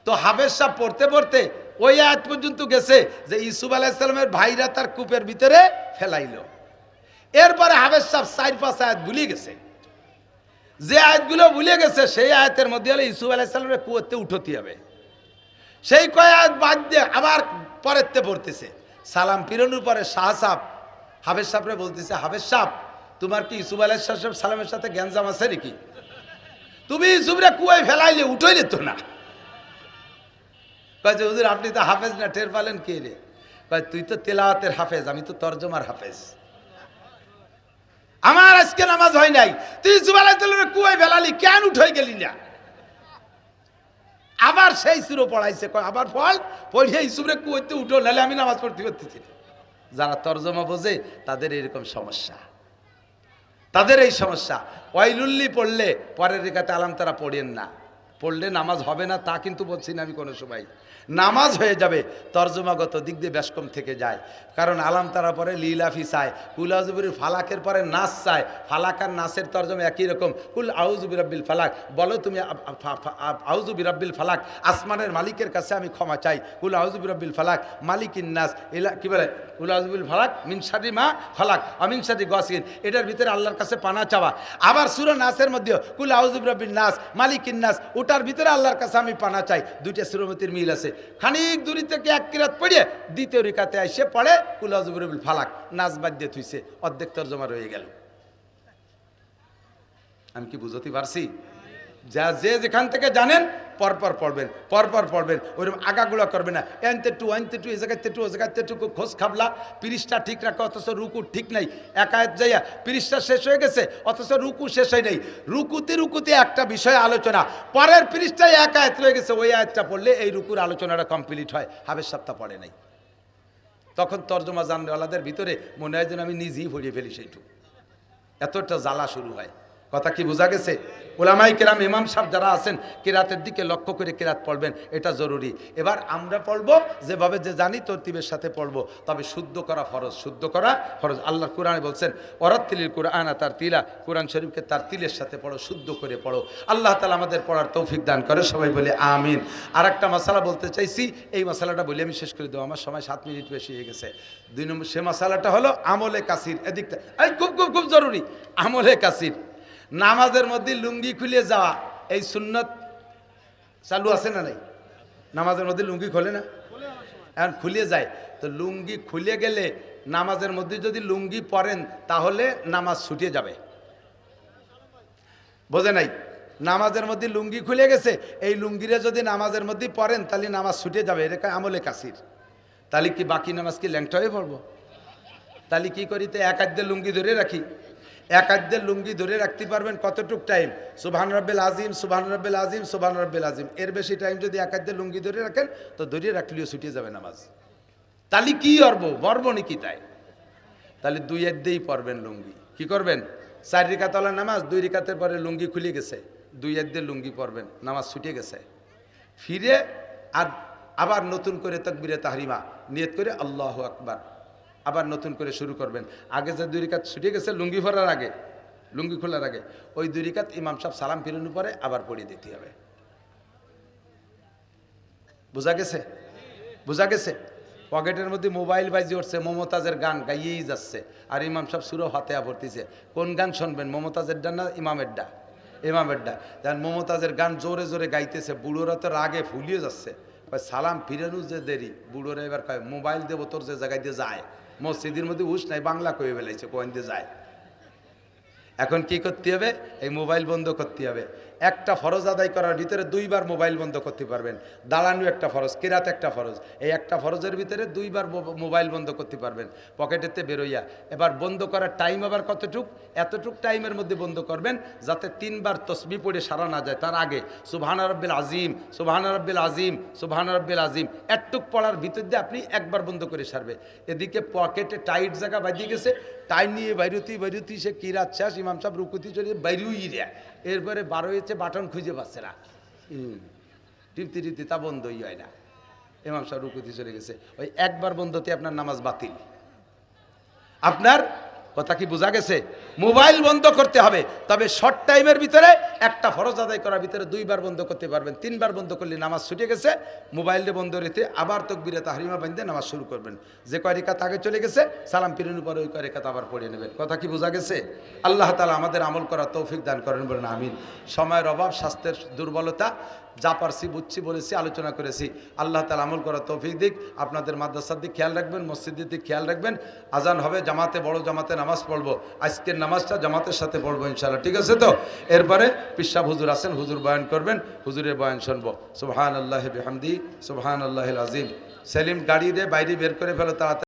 তো হাফেজ সাহেব পড়তে পড়তে ওই আয়াত পর্যন্ত গেছে যে ইউসুফ আলাইহিস সালামের ভাইরা তার কূপের ভিতরে ফেলাইলো। এরপরে হাফেজ সাহেব 4-5 আয়াত ভুলে গেছে। যে আয়াতগুলো ভুলে গেছে সেই আয়াতের মধ্যে হলে ইউসুফ আলাইহিস সালামের কুয়াতে উঠতে হবে। সেই কয় আয়াত বাদ দিয়ে আবার পরেরতে পড়তেছে। সালাম ফিরানোর পরে শাহ সাহেব হাফেজ সাহেবরে বলতেছে, হাফেজ সাহেব তোমার কি ইউসুফ আলাইহিস সালামের সাথে গ্যাঞ্জাম আছে নাকি? তুমি ইউসুফরে কুয়ায় ফেলাইলে উঠইলে তো না। কয় যে হুজুর আপনি তো হাফেজ না, টের পালেন কে রে? কয় তুই তো তেলাওয়াতের হাফেজ, আমি তো তর্জমার হাফেজ। আমার আজকে নামাজ হয় নাই, তুই ইউসুফ আলাইহিস সালামের কুয়ায় ফেলালি, কেন উঠে গেলি না? আবার সেই সূরা পড়াইছে, কয় আবার পড়িয়ে ইউসুফরে কুয়াতে উঠো, নাহলে আমি নামাজ পড়তে পারতেছি না। যারা তর্জমা বোঝে তাদের এরকম সমস্যা, তাদের এই সমস্যা। ওয়াইলুল্লি পড়লে পরের রেখাতে আলাম তারা পড়েন না, পড়লে নামাজ হবে না তা কিন্তু বলছি না আমি কোনো সময়। নামাজ হয়ে যাবে, তর্জমাগত দিক দিয়ে বেশ কম থেকে যায়। কারণ আলাম তারা পরে লিলাফি চায়, কুল আউযুবির ফালাকের পরে নাস চায়। ফালাক আর নাসের তর্জমা একই রকম। কুল আউযু বিরাব্বিল ফালাক, বলো তুমি আউযু বিরাব্বিল ফালাক, আসমানের মালিকের কাছে আমি ক্ষমা চাই। কুল আউযু বিরাব্বিল ফালাক মালিকিন নাস, এলা কি বলে, কুল আউযু বিল ফালাক মিন শাররি মা ফালাক আমিন শাররি গাসিন, এটার ভিতরে আল্লাহর কাছে পানা চাওয়া। আবার সূরা নাসের মধ্যে কুল আউযু বিরাব্বিন নাস মালিকিন নাস, ওটার ভিতরে আল্লাহর কাছে আমি পানা চাই। দুইটা সূরামতির মিল আছে। খানিক দূরি থেকে এক কিরাত পড়িয়ে দ্বিতীয় রিকাতে এসে পড়ে কুল আউযু বিরাব্বিল ফালাক, নাস বাদ দিয়ে থুইছে, অর্ধেক তর্জমা রয়ে গেল। আমি কি বুঝতে পারছি? যা যে যেখান থেকে জানেন পরপর পড়বেন, পরপর পড়বেন, ওইরকম আগাগুলা করবে না। এনতে টু এই জায়গাতে টু, ও জায়গাতে টু, খোঁজ খাবলা, পৃষ্ঠা ঠিক রাখো, অথচ রুকু ঠিক নাই। একায়েত যাইয়া পৃষ্ঠা শেষ হয়ে গেছে অথচ রুকু শেষ হয় নাই। রুকুতে একটা বিষয়ে আলোচনা, পরের পৃষ্ঠায় একায়েত রয়ে গেছে, ওই আয়াতটা পড়লে এই রুকুর আলোচনাটা কমপ্লিট হয়। হাফেজ সাহেব পড়ে নাই। তখন তর্জমা জানওয়ালাদের ভিতরে মনে হয় যেন আমি নিজেই পড়িয়ে ফেলি সেইটুকু, এতটা জ্বালা শুরু হয়। কথা কি বোঝা গেছে? ওলামাই কেরাম ইমাম সাহেব যারা আছেন কেরাতের দিকে লক্ষ্য করে কেরাত পড়বেন, এটা জরুরি। এবার আমরা পড়বো যেভাবে যে জানি তরতিবের সাথে পড়বো, তবে শুদ্ধ করা ফরজ, শুদ্ধ করা ফরজ। আল্লাহ কোরআনে বলছেন ওয়ারাত্তিলিল কুরআনা তারতিলা, কোরআন শরীফকে তার তিলের সাথে পড়ো, শুদ্ধ করে পড়ো। আল্লাহ তাআলা আমাদের পড়ার তৌফিক দান করে, সবাই বলে আমিন। আর একটা মশালা বলতে চাইছি, এই মশালাটা বলে আমি শেষ করে দেবো, আমার সময় 7 মিনিট বেশি হয়ে গেছে। 2 নম্বর সে মশালাটা হলো আমলে কাসির। এদিকটা খুব খুব খুব জরুরি। আমলে কাসির, নামাজের মধ্যে লুঙ্গি খুলে যাওয়া, এই সুন্নত চালু আছে না নাই? নামাজের মধ্যে লুঙ্গি খোলে না, এখন খুলে যায়। তো লুঙ্গি খুলে গেলে নামাজের মধ্যে যদি লুঙ্গি পরেন তাহলে নামাজ ছুটে যাবে। বোঝে নাই? নামাজের মধ্যে লুঙ্গি খুলে গেছে, এই লুঙ্গিরে যদি নামাজের মধ্যে পরেন তাহলে নামাজ ছুটে যাবে, এটা আমলে কাসির। তাহলে কি বাকি নামাজ কি ল্যাংটা হয়ে পড়বো? তাহলে কি করিতে এক আধে লুঙ্গি ধরে রাখি। এক আধে লুঙ্গি ধরে রাখতে পারবেন কতটুক টাইম? সুবহান রাব্বিল আজিম, সুবহান রাব্বিল আজিম, সুবহান রাব্বিল আজিম। এর বেশি টাইম যদি এক আধে লুঙ্গি ধরে রাখেন তো ধরে রাখলেও ছুটে যাবে নামাজ। তাহলে কি করবো? বর্ব নাকি তাই? তাহলে 2 আধেই পড়বেন লুঙ্গি। কি করবেন? 4 রিকাতওয়ালা নামাজ, 2 রিকাতের পরে লুঙ্গি খুলে গেছে, 2 আধে লুঙ্গি পড়বেন, নামাজ ছুটে গেছে। ফিরে আর আবার নতুন করে তাকবীরে তাহরিমা নিয়ত করে আল্লাহু আকবার, আবার নতুন করে শুরু করবেন। আগে যে 2 রিকাত ছুটে গেছে লুঙ্গি পরার আগে, লুঙ্গি খোলার আগে, ওই 2 রিকাত ইমাম সাহেব সালাম ফিরানোর পরে আবার পড়িয়ে দিতে হবে। বোঝা গেছে? বোঝা গেছে? পকেটের মধ্যে মোবাইল বাজি উঠছে, মমতাজের গান গাইয়েই যাচ্ছে, আর ইমাম সাহেব সূরা ফাতিহা পড়তেছে। কোন গান শুনবেন? মমতাজেরটা না ইমামেরটা? ইমামেরটা। যেন মমতাজের গান জোরে জোরে গাইতেছে, বুড়োরা তো রাগে ফুলিয়ে যাচ্ছে। সালাম ফিরানো যে দেরি, বুড়োরা এবার কয় মোবাইল দেবো তোর যে জায়গায় দিয়ে যায়, মসজিদের মধ্যে উস নাই, বাংলা কয়ে বেলাইছে, কোন দিয়ে যায়। এখন কি করতে হবে? এই মোবাইল বন্ধ করতে হবে। একটা ফরজ আদায় করার ভিতরে 2 বার মোবাইল বন্ধ করতে পারবেন। দাঁড়ানো একটা ফরজ, কেরাত একটা ফরজ, এই একটা ফরজের ভিতরে 2 বার মোবাইল বন্ধ করতে পারবেন পকেটেতে বেরোইয়া। এবার বন্ধ করার টাইম আবার কতটুক? এতটুক টাইমের মধ্যে বন্ধ করবেন যাতে 3 বার তসবিহ পড়ে সারা না যায়। তার আগে সুবহানা রাব্বিল আজিম, সুবহানা রাব্বিল আজিম, সুবহানা রাব্বিল আজিম একটুক পড়ার ভিতর দিয়ে আপনি একবার বন্ধ করে সারবে। এদিকে পকেটে টাইট জায়গা বাজিয়ে গেছে, টাইম নিয়ে বাইরুতি সে কিরাত শেষ, ইমাম সাহেব রুকুতি চলে বাইরুই রে, এরপরে 12 হয়েছে, বাটন খুঁজে পাচ্ছে না, টিপতে তা বন্ধই হয় না, ইমাম সাহেব রুকুতি চলে গেছে। ওই একবার বন্ধতে আপনার নামাজ বাতিল। আপনার কথা কি বোঝা গেছে? মোবাইল বন্ধ করতে হবে, তবে শর্ট টাইমের ভিতরে একটা ফরজ আদায় করার ভিতরে 2 বার বন্ধ করতে পারবেন। 3 বার বন্ধ করলে নামাজ ছুটে গেছে। মোবাইলটা বন্ধ রেখে আবার তাকবীরে তাহরিমা বাঁধতে নামাজ শুরু করবেন। যে কয় রিকাত আগে চলে গেছে সালাম ফিরানোর পরে ওই কয় রিকাত আবার পড়ে নেবেন। কথা কি বোঝা গেছে? আল্লাহ তাআলা আমাদের আমল করার তৌফিক দান করেন, বলেন আমিন। সময়ের অভাব, স্বাস্থ্যের দুর্বলতা, যা পারছি বুঝছি বলেছি, আলোচনা করেছি। আল্লাহ তাআলা আমল করার তৌফিক দিক। আপনাদের মাদ্রাসার দিক খেয়াল রাখবেন, মসজিদের দিক খেয়াল রাখবেন। আজান হবে, জামাতে, বড় জামাতে নামাজ পড়বো। আজকের নামাজটা জামাতের সাথে পড়বো ইনশাআল্লাহ, ঠিক আছে তো? এরপরে পিসাব হুজুর আছেন, হুজুর বয়ান করবেন, হুজুরের বয়ান শুনবো। সুবহানাল্লাহি বিহামদি, সুবহানাল্লাহিল আযীম। সেলিম গাড়ি রে বাইরে বের করে ফেলো তাড়াতাড়ি।